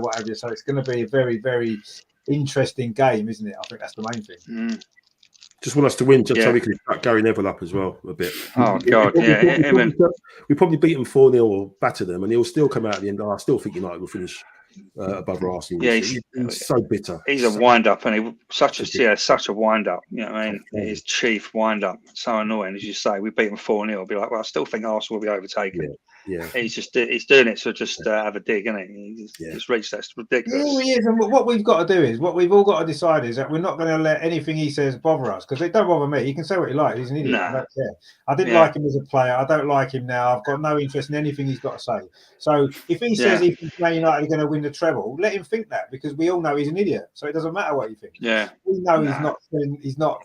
what have you. So it's going to be a very, very interesting game, isn't it? I think that's the main thing. Just want us to win, just so we can back Gary Neville up as well a bit. Oh God, we probably beat them 4-0 or batter them, and he'll still come out at the end. I still think United will finish above Arsenal. Yeah, he's so bitter. He's a wind-up, and he such a wind-up. His chief wind-up. So annoying, as you say. We beat him 4-0. I'll be like, well, I still think Arsenal will be overtaken. Yeah. He's doing it to just have a dig, isn't he? He's reached that. It's ridiculous. Yeah, he is. And what we've got to do is, what we've all got to decide is that we're not going to let anything he says bother us, because it don't bother me. He can say what he likes. He's an idiot. I don't care. I didn't like him as a player. I don't like him now. I've got no interest in anything he's got to say. So if he says he thinks Man United are going to win the treble, let him think that, because we all know he's an idiot. So it doesn't matter what you think. Yeah. We know he's not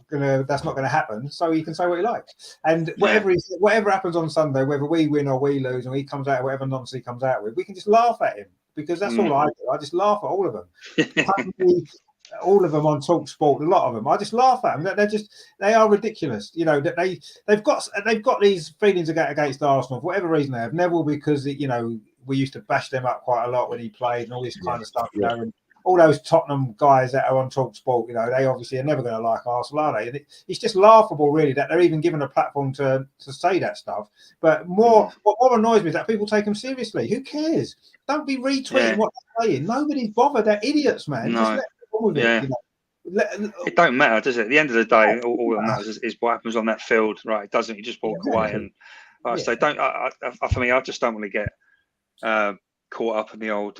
gonna. That's not going to happen. So he can say what he likes. And whatever happens on Sunday, whether we win or we lose, and he comes out whatever nonsense he comes out with, we can just laugh at him, because that's all I do. I just laugh at all of them. all of them on Talk Sport, a lot of them. I just laugh at them. They are ridiculous. You know, that they've got these feelings against Arsenal for whatever reason they have. Neville, because we used to bash them up quite a lot when he played and all this kind of stuff. You know, and all those Tottenham guys that are on Talk Sport, they obviously are never going to like Arsenal, are they? And it's just laughable, really, that they're even given a platform to say that stuff. But what more annoys me is that people take them seriously. Who cares? Don't be retweeting what they're saying. Nobody's bothered. They're idiots, man. No. Just let them go with it. It don't matter, does it? At the end of the day, all that matters is what happens on that field, right? It doesn't. You just walk away, and I say, don't. For me, I just don't want to get caught up in the old.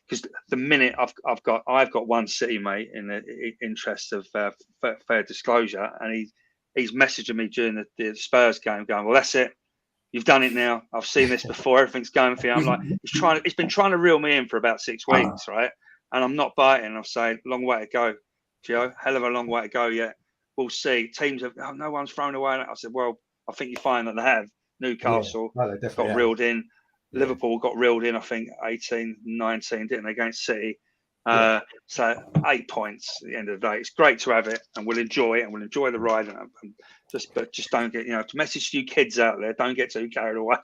Because the minute I've got one City mate in the interest of fair disclosure, and he's messaging me during the Spurs game, going, "Well, that's it. You've done it now. I've seen this before. Everything's going for you." I'm like, he's been trying to reel me in for about 6 weeks, right? And I'm not biting. I'm saying, long way to go, Gio. Hell of a long way to go yet. We'll see. Teams have no one's thrown away. I said, well, I think you find that they have. Newcastle got reeled in. Liverpool got reeled in, I think, 18-19, didn't they, against City? So 8 points at the end of the day. It's great to have it, and we'll enjoy it, and we'll enjoy the ride. But just don't get, to message to you kids out there, don't get too carried away.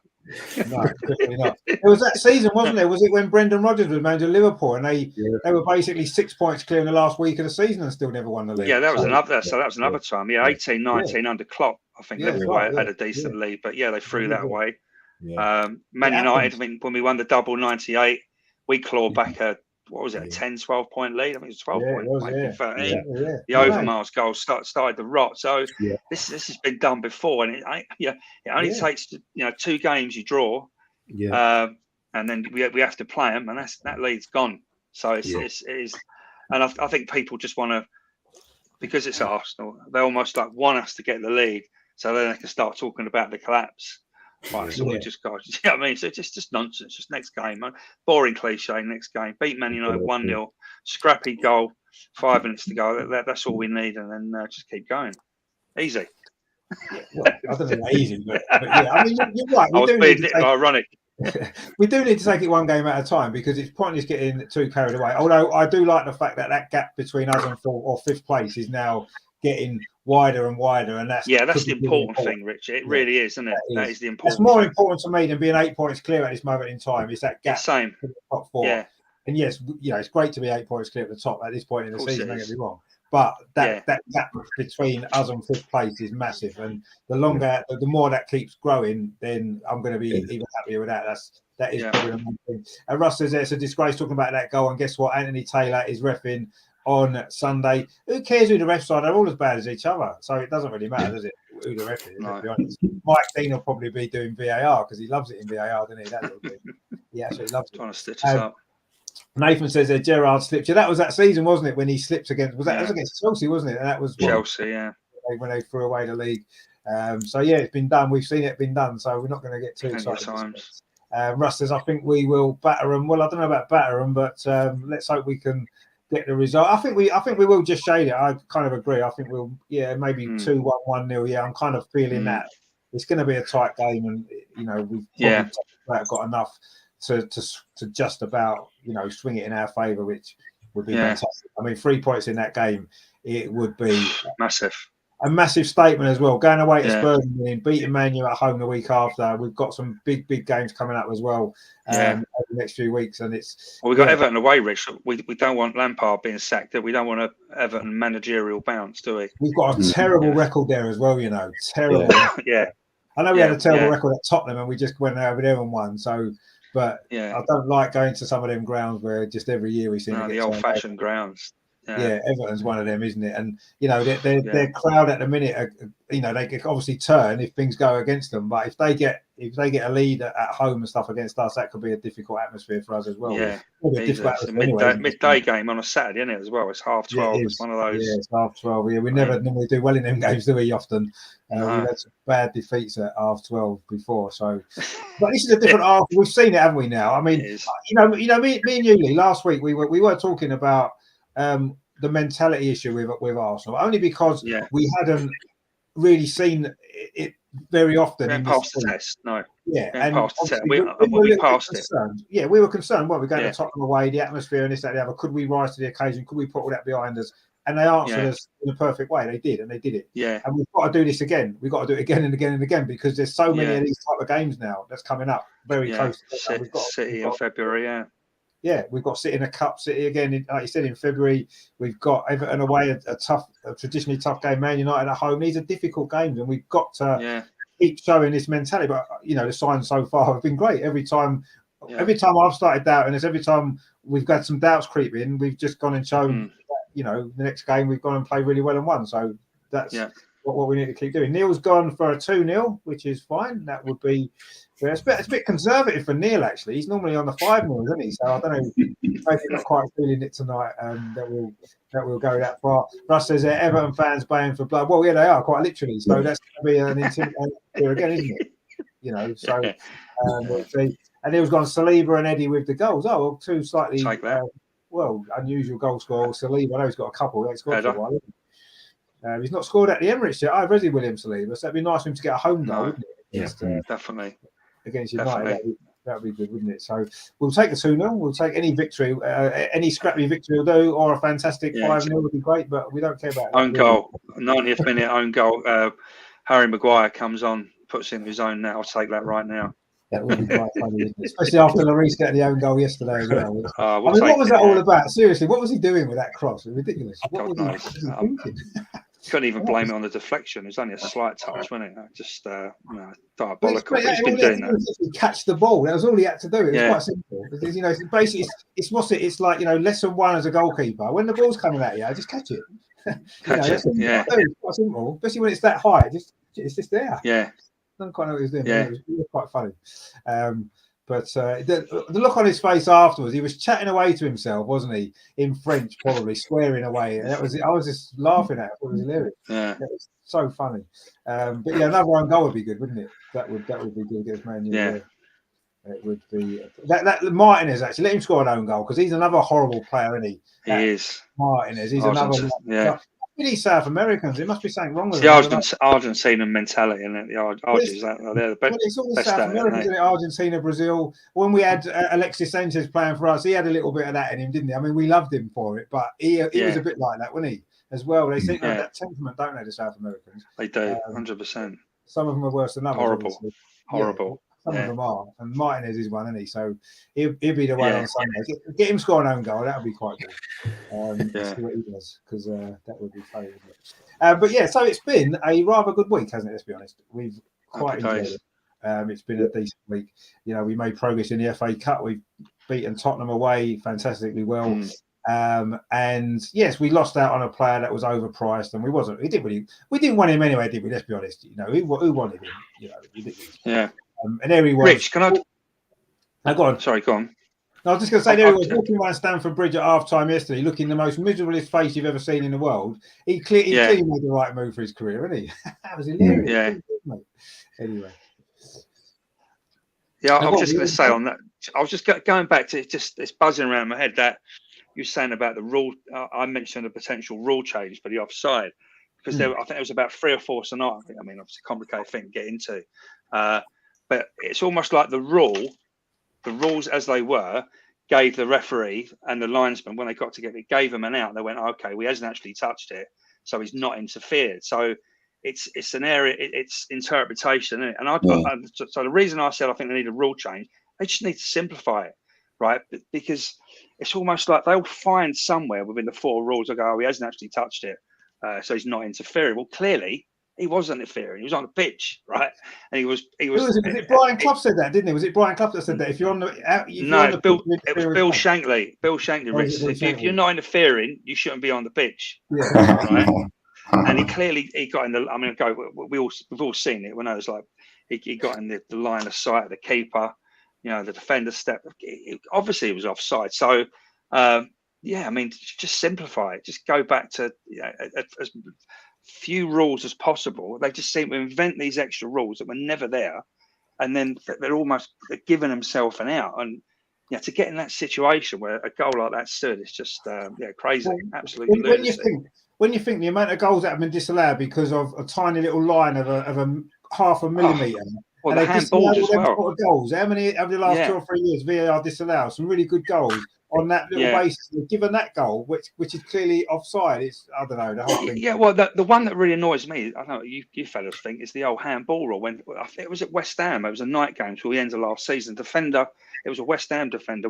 No, definitely not. It was that season, wasn't it? Was it when Brendan Rodgers was manager of Liverpool, and they were basically 6 points clear in the last week of the season and still never won the league? Yeah, that was another. So that was another time. Yeah, 18-19 under Klopp. I think Liverpool had a decent lead, but they threw that away. Man United, I think when we won the double 98, we clawed back a 10-12 point lead. I think it was 12 point, 13. The Overmars goal started the rot. So this has been done before, and it only takes 2 games you draw, and then we have to play them, and that lead's gone. So it is, and I think people just want to, because it's Arsenal, they almost like want us to get the lead, so then they can start talking about the collapse. Right, so we just got, I mean, so it's just nonsense. Just next game, boring cliche. Next game, beat Man United 1-0, scrappy goal, 5 minutes to go. That's all we need, and then just keep going. Easy. Well, I don't know, easy, but I mean, you're right. I was being ironic. We do need to take it one game at a time, because it's pointless getting too carried away. Although I do like the fact that gap between us and 4th or 5th place is now getting wider and wider, and that's the important thing, Rich. It really is, isn't it? That is the important. It's more important to me than being 8 points clear at this moment in time. It's that gap. Same. To the top 4. Yeah. And yes, it's great to be 8 points clear at the top at this point in the season. Don't get me wrong, but that gap between us and 5th place is massive, and the more that keeps growing, then I'm going to be even happier with that. That is probably the main thing. And Russ says it's a disgrace talking about that goal, and guess what? Anthony Taylor is reffing on Sunday. Who cares who the refs are? They're all as bad as each other, so it doesn't really matter, does it? Who the ref is? To be honest, Mike Dean will probably be doing VAR because he loves it in VAR, doesn't he? That little bit. He actually loves it. Trying to stitch us up. Nathan says that Gerrard slipped. Yeah, that was that season, wasn't it? When he slipped against was against Chelsea, wasn't it? And that was Chelsea, when they threw away the league. So it's been done. We've seen it been done. So we're not going to get too excited. Russ says, I think we will batter them. Well, I don't know about batter them, but let's hope we can get the result. I think we will just shade it. I kind of agree. I think we'll maybe 2-1, 1-0. Yeah, I'm kind of feeling that it's going to be a tight game, and we've probably got enough to just about swing it in our favour, which would be fantastic. I mean, 3 points in that game, it would be massive. A massive statement as well. Going away to Spurs and beating Man U at home the week after. We've got some big games coming up as well over the next few weeks, and it's we've got Everton away, Rich. We don't want Lampard being sacked. We don't want an Everton managerial bounce, do we? We've got a terrible record there as well. Terrible. I know we had a terrible record at Tottenham, and we just went over there and won. So. But I don't like going to some of them grounds where just every year we seem to get the old-fashioned grounds. Yeah, Everton's one of them, isn't it? And their crowd at the minute, they can obviously turn if things go against them. But if they get a lead at home and stuff against us, that could be a difficult atmosphere for us as well. Yeah, it's a midday game on a Saturday, isn't it? As well, it's 12:30. It's one of those. Yeah, it's 12:30. Yeah, we never normally do well in them games, do we? Often we've had some bad defeats at 12:30 before. So, but this is a different Arsenal. We've seen it, haven't we? Now, I mean, me and you, Lee, last week we were talking about. The mentality issue with Arsenal, only because we hadn't really seen it very often. Passed the test, no. Yeah, Going and past the obviously and were a we little bit passed it. concerned. Yeah, we were concerned. Well, we're going Yeah. to Tottenham away, the atmosphere and this, that, and the other. Could we rise to the occasion? Could we put all that behind us? And they answered us in a perfect way. They did, and they did it. Yeah. And we've got to do this again. We've got to do it again and again and again because there's so many Yeah. of these type of games now that's coming up very close. We've got City in February, yeah. Yeah, we've got City in a cup. City again, like you said, in February. We've got Everton away, a traditionally tough game. Man United at home. These are difficult games, and we've got to keep showing this mentality. But you know, the signs so far have been great. Every time I've started doubting this, every time we've got some doubts creep in, we've just gone and shown. You know, the next game we've gone and played really well and won. So that's what we need to keep doing. Neil's gone for a 2-0, which is fine. That would be. It's a bit conservative for Neil, actually. He's normally on the 5-0, isn't he? So I don't know. Maybe not quite feeling it tonight. That we'll go that far. Russ says Everton fans baying for blood. Well, yeah, they are quite literally. So that's going to be an intimidating here again, isn't it? You know. So we'll see. And Neil's gone Saliba and Eddie with the goals. Oh, well, two slightly unusual goal scorers. Saliba, I know he's got a couple. He's scored for a while. He's not scored at the Emirates yet. I've read William Saliba, so it'd be nice for him to get a home goal, wouldn't it? Definitely. Against United, that would be good, wouldn't it? So we'll take a 2-0. We'll take any victory, any scrappy victory will do, or a fantastic 5-0 would be great, but we don't care about that. Own goal, 90th minute own goal. Harry Maguire comes on, puts in his own net. I'll take that right now. That would be quite funny, especially after Lloris getting the own goal yesterday as well. We'll what was that all about? Seriously, what was he doing with that cross? It was ridiculous. What was he thinking? Couldn't even blame it on the deflection. It was only a slight touch, wasn't it? Just diabolical. But he's been doing that. Catch the ball. That was all he had to do. It was quite simple. Because, you know, basically, it's like, you know, lesson one as a goalkeeper. When the ball's coming at you, just catch it. Catch it. Yeah. It's quite simple, especially when it's that high. It's just there. Yeah. I don't quite know what he was doing. Yeah. It was quite funny. But the look on his face afterwards, he was chatting away to himself, wasn't he? In French, probably swearing away. And I was just laughing at it. It was hilarious. Yeah, it was so funny. But yeah, another own goal would be good, wouldn't it? That would be good against Man U. Yeah, it would be. That Martinez, actually, let him score an own goal because he's another horrible player, isn't he? He is. Martinez. He's another. Yeah. These South Americans, there must be something wrong with the Argentine mentality, and the Argies, they're the best. It's all the South Americans, Argentina, Brazil. When we had Alexis Sanchez playing for us, he had a little bit of that in him, didn't he? I mean, we loved him for it, but he was a bit like that, wasn't he? As well, they think that temperament, don't they, the South Americans? They do, 100%. Some of them are worse than others. Horrible. Some of them are, and Martinez is one, isn't he? So he'll be the one on Sunday. Get him scoring own goal. That would be quite good. See what he does, because that would be funny. But yeah, so it's been a rather good week, hasn't it? Let's be honest. We've quite enjoyed it. It's been a decent week. You know, we made progress in the FA Cup. We've beaten Tottenham away fantastically well. And yes, we lost out on a player that was overpriced, and we didn't want him anyway, did we? Let's be honest. You know, who wanted him? You know, we didn't. Yeah. And there he was. Rich, can I? Go on. Sorry, go on. I was just going to say, there he was walking around Stamford Bridge at half-time yesterday, looking the most miserablest face you've ever seen in the world. He clearly made the right move for his career, didn't he? That was hilarious. Yeah. Anyway. Yeah, I was just going to say on that. I was just going back to it's buzzing around my head that you were saying about the rule. I mentioned a potential rule change for the offside because I think there was about 3 or 4 tonight. I mean, obviously, a complicated thing to get into. But it's almost like the rules as they were gave the referee and the linesman, when they got together, it gave them an out. They went, okay, well, he hasn't actually touched it, so he's not interfered. So it's an area, it's interpretation, isn't it? And so the reason I said I think they need a rule change, they just need to simplify it, right? Because it's almost like they'll find somewhere within the 4 rules. They go, oh, he hasn't actually touched it, so he's not interfering. Well, clearly, he wasn't interfering. He was on the pitch, right? And he was. Was it Brian Clough said that, didn't he? Was it Brian Clough that said that? If you're on the, it was Bill Shankly. Bill Shankly. If you're not interfering, you shouldn't be on the pitch. Yeah. Right. And he got in the. I mean, we've all seen it. We know it's like he got in the line of sight of the keeper. You know, the defender stepped. Obviously, he was offside. So, I mean, just simplify it. Just go back to as few rules as possible. They just seem to invent these extra rules that were never there, and then they're giving themselves an out. And to get in that situation where a goal like that stood, it's just crazy, absolutely. When you think the amount of goals that have been disallowed because of a tiny little line of a half a millimetre, Well, and the they disallowed handballs all as them well. sort of goals. How many over the last 2 or 3 years VAR disallowed some really good goals on that little basis? Given that goal, which is clearly offside, it's I don't know the whole thing. Yeah, well, the one that really annoys me, I don't know you fellas think, is the old handball rule. When I think it was at West Ham, it was a night game till the end of last season. Defender, it was a West Ham defender,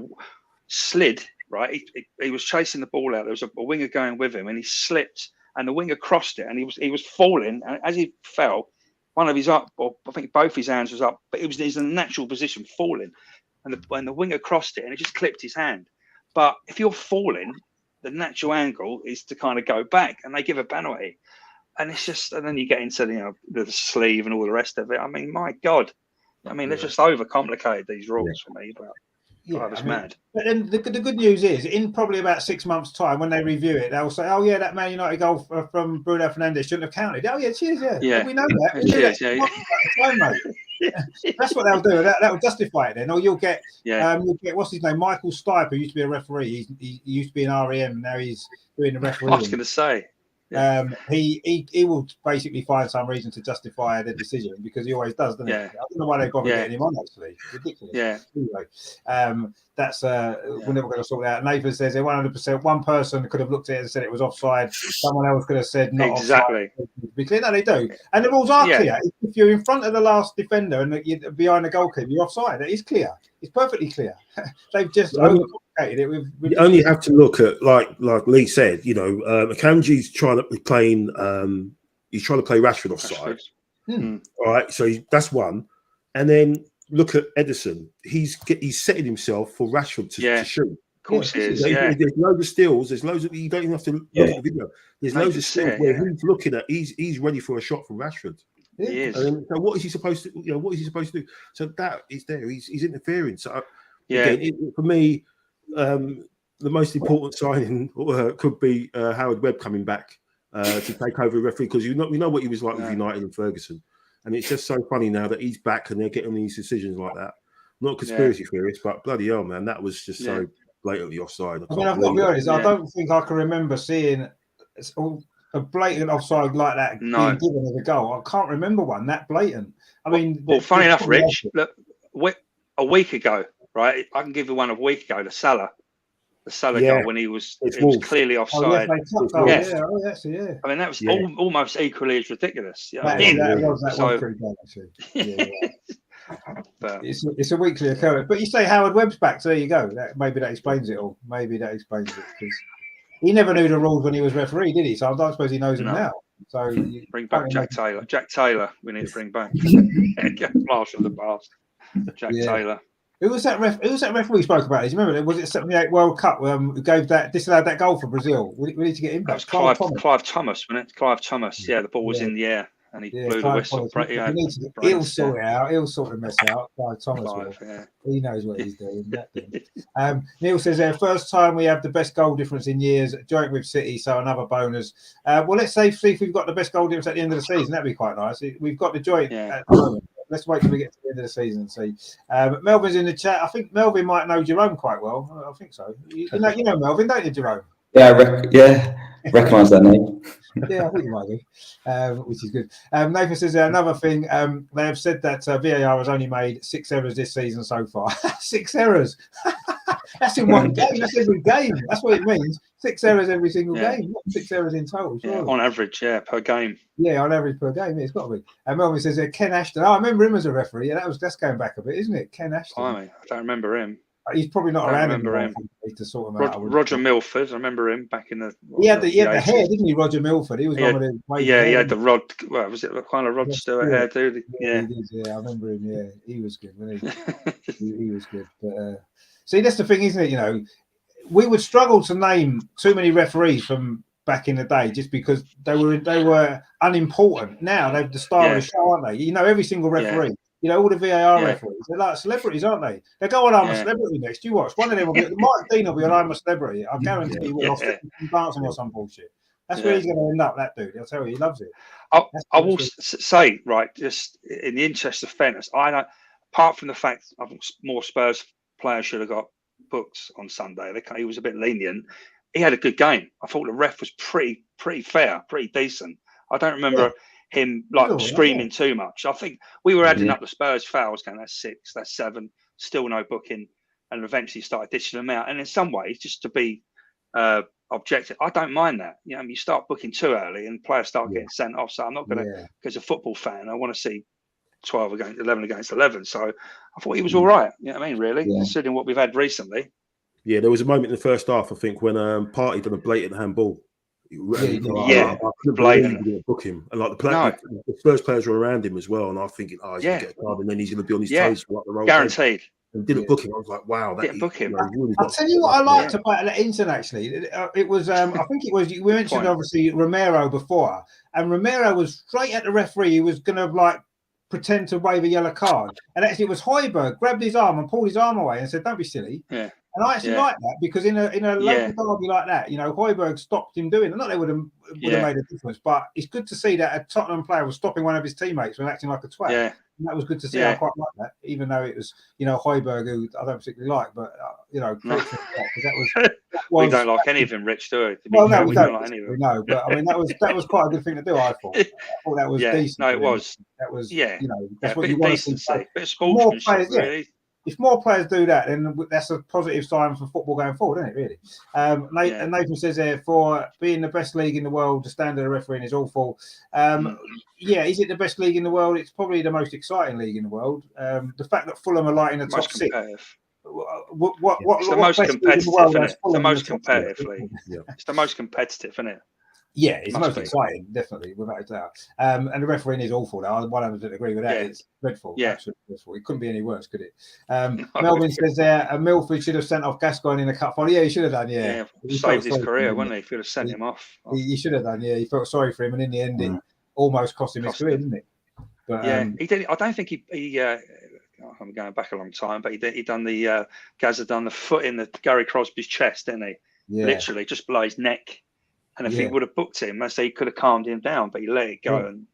slid right. He was chasing the ball out. There was a winger going with him, and he slipped, and the winger crossed it, and he was falling, and as he fell, one of his up, or I think both his hands was up, but it was in a natural position falling, and when the winger crossed it, and it just clipped his hand. But if you're falling, the natural angle is to kind of go back, and they give a penalty, and it's just, and then you get into the sleeve and all the rest of it. I mean, my God, I mean they're just overcomplicated these rules for me, but God, it's mad. But then the good news is, in probably about 6 months' time, when they review it, they'll say, "Oh yeah, that Man United goal from Bruno Fernandes shouldn't have counted." Oh yeah, cheers, yeah. We know that. We knew that. That's what they'll do. That'll justify it then. Or you'll get what's his name, Michael Stipe, who used to be a referee. He used to be an REM, now he's doing the referee. I was going to say. He will basically find some reason to justify the decision, because he always does, doesn't he? I don't know why they bother getting him on, actually. Ridiculous. Anyway, that's we're never going to sort that out. Nathan says they're 100%. One person could have looked at it and said it was offside. Someone else could have said not offside. Because no, they do, and the rules are clear. If you're in front of the last defender and you're behind the goalkeeper, you're offside. It is clear. It's perfectly clear. They've just overcomplicated it with. You only have to look at like Lee said. Akanji's trying to be playing. He's trying to play Rashford offside. All right, so that's one, and then look at Edison. He's setting himself for Rashford to shoot. Of course, he is. There's loads of stills. There's loads of, you don't even have to look at the video. There's loads of stills where he's looking at. He's ready for a shot from Rashford. He is. So what is he supposed to? What is he supposed to do? So that is there. He's interfering. So again, for me, the most important signing could be Howard Webb coming back to take over the referee, because we know what he was like with United and Ferguson, and it's just so funny now that he's back and they're getting these decisions like that. Not a conspiracy theorist, but bloody hell, man, that was just so blatantly offside. I mean, I've got to be honest. I don't think I can remember seeing a blatant offside like that being given as a goal. I can't remember one that blatant. I mean, well, funny enough, Rich, look, a week ago, right? I can give you one a week ago. The Salah goal when it was clearly offside. I mean, that was almost equally as ridiculous. That was pretty bad, actually. But it's a weekly occurrence. But you say Howard Webb's back, so there you go. Maybe that explains it all. Maybe that explains it, because he never knew the rules when he was referee, did he? So I don't suppose he knows them now. So bring back Jack Taylor. Jack Taylor, we need to bring back. Marshal the past. Jack Taylor. Who was that referee we spoke about? Do you remember? Was it 78 World Cup who disallowed that goal for Brazil? We need to get him back. That was Clive Thomas, wasn't it? Clive Thomas. Yeah, the ball was in the air and he blew the whistle. He'll sort it out. He'll sort the mess out. Clive Thomas. He knows what he's doing. Neil says, first time we have the best goal difference in years, joint with City, so another bonus. Well, let's see if we've got the best goal difference at the end of the season. That'd be quite nice. We've got the joint at the moment. Let's wait till we get to the end of the season and see. Melvin's in the chat. I think Melvin might know Jerome quite well. I think so. You know Melvin, don't you, Jerome? Yeah, recognise that name. Yeah, I think you might do, which is good. Nathan says another thing. They have said that VAR has only made 6 errors this season so far. 6 errors. That's in one game. That's every game. That's what it means. 6 errors every single game. Not 6 errors in total. On average, per game. Yeah, on average per game. It's got to be. And Melvin says Ken Ashton. Oh, I remember him as a referee. Yeah, that's going back a bit, isn't it? Ken Ashton. I don't remember him. He's probably not around anymore to sort him out. Roger Milford, I remember him back in the. He had the hair, didn't he, Roger Milford? He was one of the. He had the Rod. Well, was it the kind of Rod Stewart hair, dude? Yeah, he did, I remember him. Yeah, he was good, wasn't he? He was good. But see, that's the thing, isn't it? We would struggle to name too many referees from back in the day just because they were unimportant. Now they're the star of the show, aren't they? Every single referee. All the VAR referees, they're like celebrities, aren't they? They go on I'm a Celebrity next. You watch. One of them will be, Mark Dean will be on I'm a Celebrity. I guarantee he will. Dancing or some bullshit. That's where he's going to end up, that dude. I'll tell you, he loves it. I will say, right, just in the interest of fairness, I don't, apart from the fact I think more Spurs players should have got booked on Sunday. He was a bit lenient. He had a good game. I thought the ref was pretty fair, pretty decent. I don't remember him like screaming too much. I think we were adding up the Spurs fouls, going, that's 6, that's 7, still no booking, and eventually started dishing them out. And in some ways, just to be objective, I don't mind that. You know, you start booking too early and players start getting sent off. So I'm not going to, because a football fan, I want to see 11 against 11. So I thought he was all right. You know what I mean, really, considering what we've had recently. Yeah, there was a moment in the first half, I think, when Partey done a blatant handball. I couldn't believe he didn't book him. And like the first players were around him as well. And I was thinking, he's going to get a card and then he's going to be on his toes for like the role. Guaranteed. And didn't book him. I was like, wow. Didn't book him. I'll tell you what I liked about that incident, actually. It was, I think it was, we mentioned obviously Romero before. And Romero was straight at the referee. He was going to like pretend to wave a yellow card. And actually it was Højbjerg grabbed his arm and pulled his arm away and said, don't be silly. Yeah. And I actually like that because in a local derby like that, you know, Højbjerg stopped him doing it. Not that it would have made a difference, but it's good to see that a Tottenham player was stopping one of his teammates when acting like a twat. Yeah. And that was good to see. I quite like that, even though it was, you know, Højbjerg, who I don't particularly like, but you know, that was we don't like any of them, Rich, do we? Well, no, we don't like any of them. No, but I mean, that was quite a good thing to do. I thought that was decent. No, it was. That was, you know, that's what you want to see. Bit of sportsmanship, really. If more players do that, then that's a positive sign for football going forward, isn't it, really? And Nathan says there, for being the best league in the world, the standard of refereeing is awful. Is it the best league in the world? It's probably the most exciting league in the world. The fact that Fulham are like in the top 6. It's the most competitive, isn't it? It's the most competitive league. It's the most competitive, isn't it? Yeah, it's most exciting, definitely, without a doubt. And the refereeing is awful. Now, I 100% agree with that. Yeah. It's dreadful. Yeah. Absolutely dreadful. It couldn't be any worse, could it? Melvin says there, Milford should have sent off Gascoigne in the cup final. Yeah, he should have done, yeah. He saved his career, wouldn't he? If he'd have sent him off. He should have done, yeah. He felt sorry for him, and in the end, it almost cost him his career, didn't it? But, he did. I don't think he I'm going back a long time, but he done the, Gaz had done the foot in the Gary Crosby's chest, didn't he? Yeah. Literally, just below his neck. And if he would have booked him, I say he could have calmed him down, but he let it go and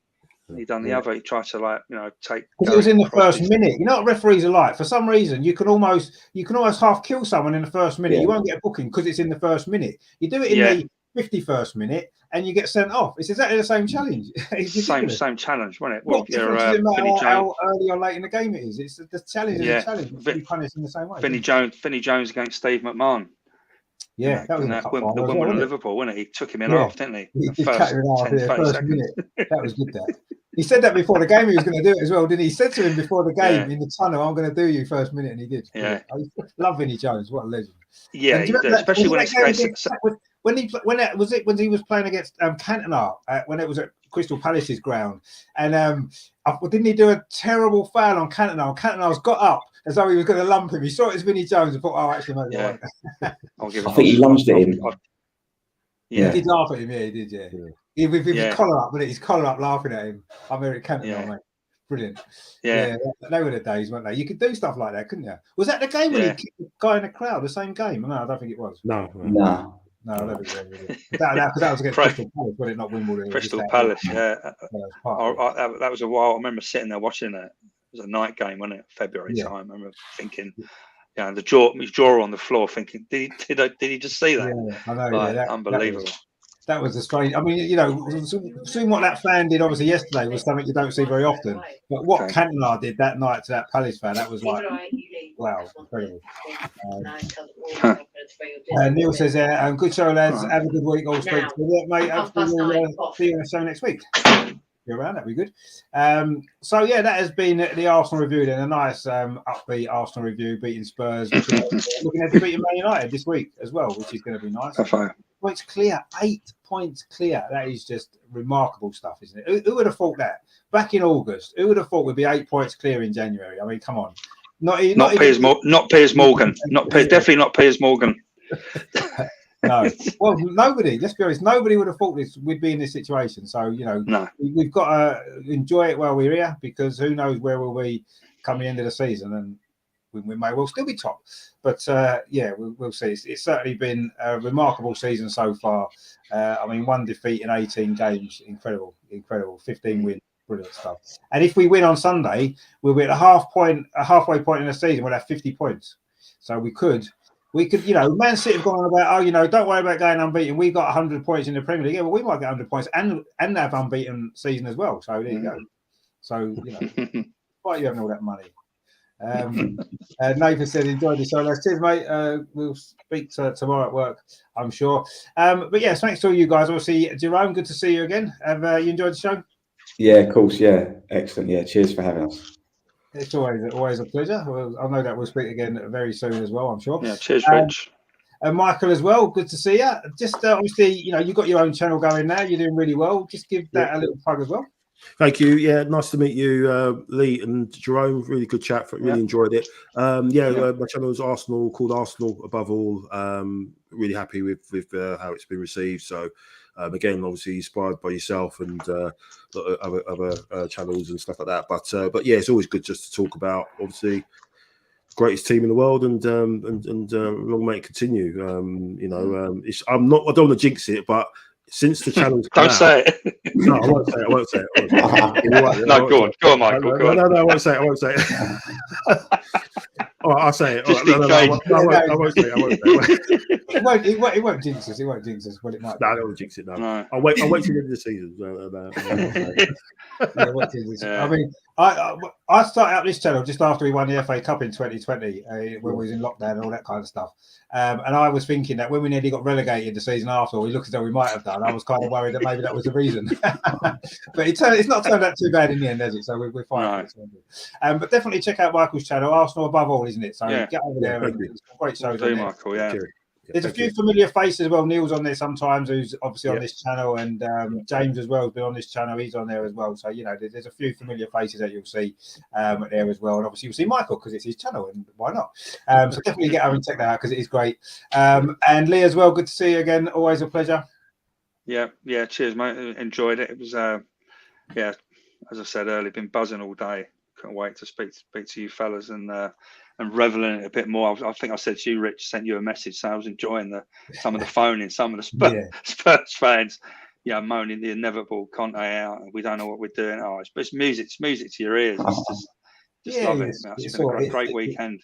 he done the other. He tried to take. It was in the first minute. You know what referees are like? For some reason, you can almost half kill someone in the first minute. Yeah. You won't get a booking because it's in the first minute. You do it in the 51st minute and you get sent off. It's exactly the same challenge. same challenge, wasn't it? Well, how early or late in the game it is. It's the challenge. Yeah. You punish in the same way. Vinnie Jones against Steve McMahon. Yeah, that was the woman in Liverpool, wasn't it? He took him in half, didn't he? He cut him in half, first minute. That was good, that. He said that before the game he was going to do it as well, didn't he? He said to him before the game in the tunnel, I'm going to do you first minute, and he did. Yeah. I love Vinnie Jones. What a legend. Yeah, especially when it's when he was playing against Cantona when it was at Crystal Palace's ground, and didn't he do a terrible foul on Cantona? Cantona's got up as though he was going to lump him. He saw it as Vinnie Jones and thought, "Oh, actually, maybe I think he lunged at him. Yeah, he did laugh at him. Yeah, he did. Yeah. With his collar up, wasn't it? His collar up, laughing at him. I'm Eric Cantona, mate. Brilliant. Yeah, they were the days, weren't they? You could do stuff like that, couldn't you? Was that the game when he kicked the guy in the crowd? The same game? No, I don't think it was. No, I don't think it was. That was against Crystal Palace, was it? Not Wimbledon. Crystal Palace, yeah. That was a while. I remember sitting there watching it. It was a night game, wasn't it? February time. I remember thinking, his jaw on the floor, thinking, did he just see that? Yeah, I know. Unbelievable. That was the strange. I mean, seeing what that fan did obviously yesterday was something you don't see very often. But what Cantona did that night to that Palace fan, that was like, wow, incredible. Neil says, good show, lads. Have a good week. All speak to you, mate. Hopefully we'll see you on the show next week. You're around, that'd be good. That has been the Arsenal review then. A nice upbeat Arsenal review, beating Spurs. Looking at beating Man United this week as well, which is going to be nice. Points clear, 8 points clear. That is just remarkable stuff, isn't it? Who would have thought that? Back in August, who would have thought we'd be 8 points clear in January? I mean, come on. Not Piers Morgan. Definitely not Piers Morgan. No. Well, nobody, let's be honest, nobody would have thought we'd be in this situation. So, we've got to enjoy it while we're here, because who knows where we'll be come the end of the season, and we may well still be top. But we'll see. It's certainly been a remarkable season so far. I mean, 1 defeat in 18 games, incredible. 15 wins, brilliant stuff. And if we win on Sunday, we'll be at a halfway point in the season. We'll have 50 points. So we could We could, you know, Man City have gone on about, oh, you know, don't worry about going unbeaten. We've got 100 points in the Premier League. Yeah, well, we might get 100 points and have unbeaten season as well. So there you go. So, you know, why are you having all that money? Nathan said, enjoyed the show. Cheers, mate. We'll speak tomorrow at work, I'm sure. But yes, thanks to all you guys. Obviously, Jerome, good to see you again. Have you enjoyed the show? Yeah, of course. Yeah, excellent. Yeah, cheers for having us. It's always a pleasure. I know that we'll speak again very soon as well, I'm sure. Yeah, cheers, Rich. And Michael as well, good to see you. Just obviously, you know, you've got your own channel going now. You're doing really well. Just give that a little plug as well. Thank you. Yeah, nice to meet you, Lee and Jerome. Really good chat. Really enjoyed it. My channel is Arsenal, called Arsenal Above All. Really happy with how it's been received. So, again, obviously inspired by yourself and other channels and stuff like that. But yeah, it's always good just to talk about obviously greatest team in the world and long may it continue. I don't want to jinx it, but since the channel's come Don't say it. No, I won't say it. No, go on, Michael. Go on. No, I won't say it. All right, I'll say it. I won't say it. It won't jinx us. It won't jinx us. But it might. No, I don't jinx it. No. I'll wait till the end of the season. I mean, I started out this channel just after we won the FA Cup in 2020 when we was in lockdown and all that kind of stuff. And I was thinking that when we nearly got relegated the season after, we looked as though we might have done. I was kind of worried that maybe that was the reason. But it's not turned out too bad in the end, has it? So we're fine. No. But definitely check out Michael's channel, Arsenal Above All, isn't it? So get over there. It's great shows. Michael, yeah. There's a few familiar faces as well. Neil's on there sometimes, who's obviously on this channel, and James as well has been on this channel. He's on there as well. So, you know, there's a few familiar faces that you'll see there as well. And obviously you'll see Michael because it's his channel, and why not? So definitely get over and check that out because it is great. And Lee as well, good to see you again. Always a pleasure. Yeah. Cheers, mate. Enjoyed it. It was, as I said earlier, been buzzing all day. Can't wait to speak to you fellas and revel in it a bit more. I think I said to you, Rich, sent you a message. So I was enjoying some of the phoning, some of the Spurs fans, moaning the inevitable Conte out. We don't know what we're doing. Oh, it's music. It's music to your ears. Just love it. It's been a great weekend.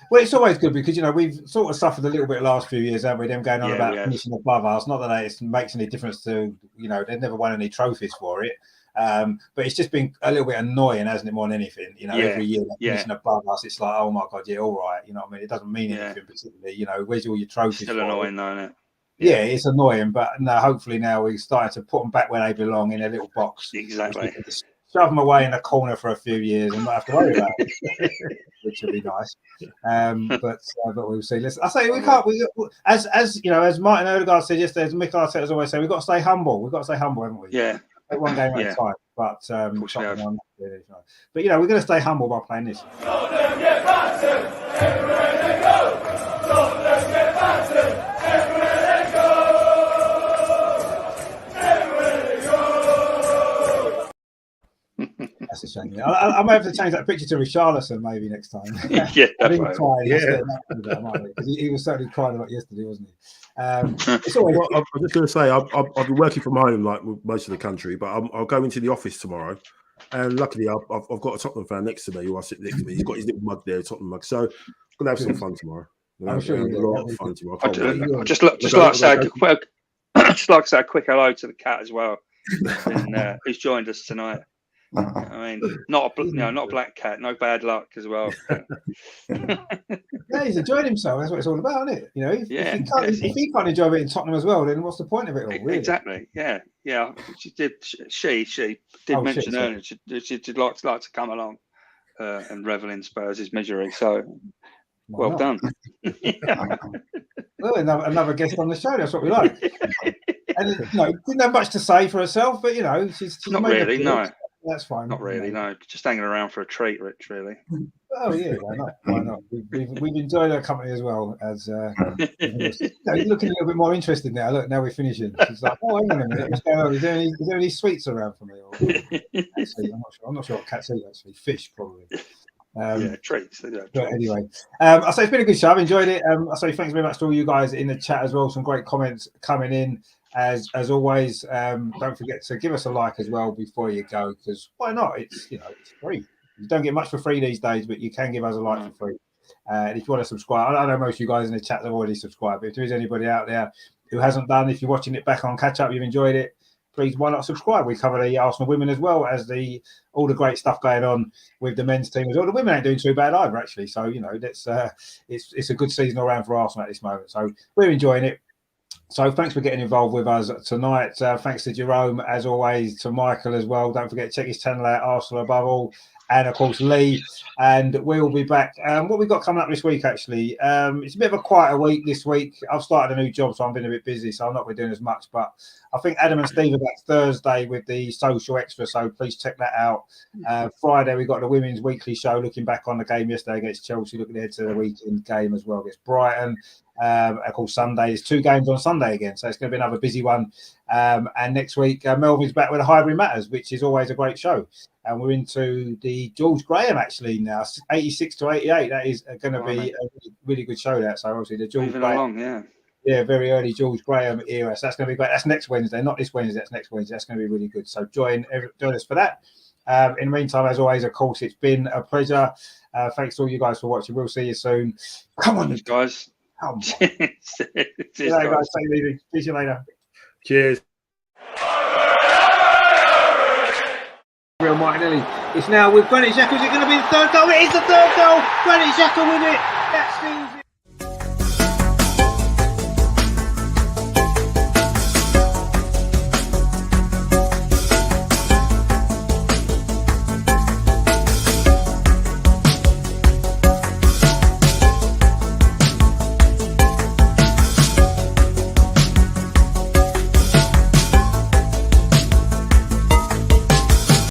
Well, it's always good because, you know, we've sort of suffered a little bit the last few years, haven't we? Them going on about finishing above us. Not that it makes any difference to, you know, they've never won any trophies for it. But it's just been a little bit annoying, hasn't it, more than anything? You know, every year finishing above us, it's like, oh my god, all right. You know what I mean? It doesn't mean anything particularly. You know, where's all your trophies? Still annoying, though, isn't it? Yeah, it's annoying, but no, hopefully now we're starting to put them back where they belong in a little box. Exactly. Just shove them away in a corner for a few years and not have to worry about it, which would be nice. But we'll see. I say we can't. As you know, as Martin Odegaard said yesterday, as Mikel Arteta has always said, we've got to stay humble. We've got to stay humble, haven't we? Yeah. One game at a time, but you know, we're going to stay humble by playing this. That's a shame. I might have to change that picture to Richarlison maybe next time. He was certainly crying a lot yesterday, wasn't he? It's always. Well, I'm just going to say I've been working from home like most of the country, but I'll go into the office tomorrow, and luckily I've got a Tottenham fan next to me who I sit next to me. He's got his little mug there, a Tottenham mug. So I'm going to have some fun tomorrow. I'm sure you'll have a lot of fun tomorrow. I'd just like to say a quick hello to the cat as well, and, who's joined us tonight. I mean, not a black cat, no bad luck as well. Yeah, he's enjoying himself. That's what it's all about, isn't it? You know, if he can't enjoy it in Tottenham as well, then what's the point of it all? Really? Exactly. Yeah. She did mention earlier she'd like to come along and revel in Spurs' misery. So, well done. Well, another guest on the show. That's what we like. And didn't have much to say for herself, but you know, she's not really. No. That's fine. Not really, no. Just hanging around for a treat, Rich, really. Oh, yeah, why not? Why not? We've enjoyed her company as well. As he's looking a little bit more interested now. Look, now we're finishing. She's like, oh, hang on a minute. What's going on? Is there any sweets around for me? Or, I'm not sure what cats eat, actually. Fish, probably. Treats. But anyway, I say it's been a good show. I've enjoyed it. I say thanks very much to all you guys in the chat as well. Some great comments coming in. As always, don't forget to give us a like as well before you go, because why not? It's it's free. You don't get much for free these days, but you can give us a like for free. And if you want to subscribe, I know most of you guys in the chat have already subscribed, but if there is anybody out there who hasn't done, if you're watching it back on catch up, you've enjoyed it, please, why not subscribe? We cover the Arsenal women as well as all the great stuff going on with the men's team as well. The women ain't doing too bad either, actually. So, you know, that's it's a good season all round for Arsenal at this moment. So we're enjoying it. So thanks for getting involved with us tonight. Thanks to Jerome, as always, to Michael as well. Don't forget to check his channel out, Arsenal Above All, and of course Lee. And we'll be back. What we've got coming up this week, actually, it's a bit of a quieter week this week. I've started a new job, so I've been a bit busy, so I'm not really doing as much. But I think Adam and Steve are back Thursday with the social extra, so please check that out. Friday, we've got the women's weekly show, looking back on the game yesterday against Chelsea, looking ahead to the weekend game as well against Brighton. Of course, Sunday, there's 2 games on Sunday again, so it's going to be another busy one. And next week, Melvin's back with a Highbury Matters, which is always a great show. And we're into the George Graham actually now, 86 to 88. That is going to be a really good show. That so obviously the George Graham, very early George Graham era. So that's going to be great. That's next Wednesday, not this Wednesday. That's next Wednesday. That's going to be really good. So join us for that. In the meantime, as always, of course, it's been a pleasure. Thanks to all you guys for watching. We'll see you soon. Come on, guys. Come on. Cheers, guys. See you later. Cheers. Real Martinelli. It's now with Granit Xhaka. Is it going to be the third goal? It is the third goal. Granit Xhaka with it. That seals it.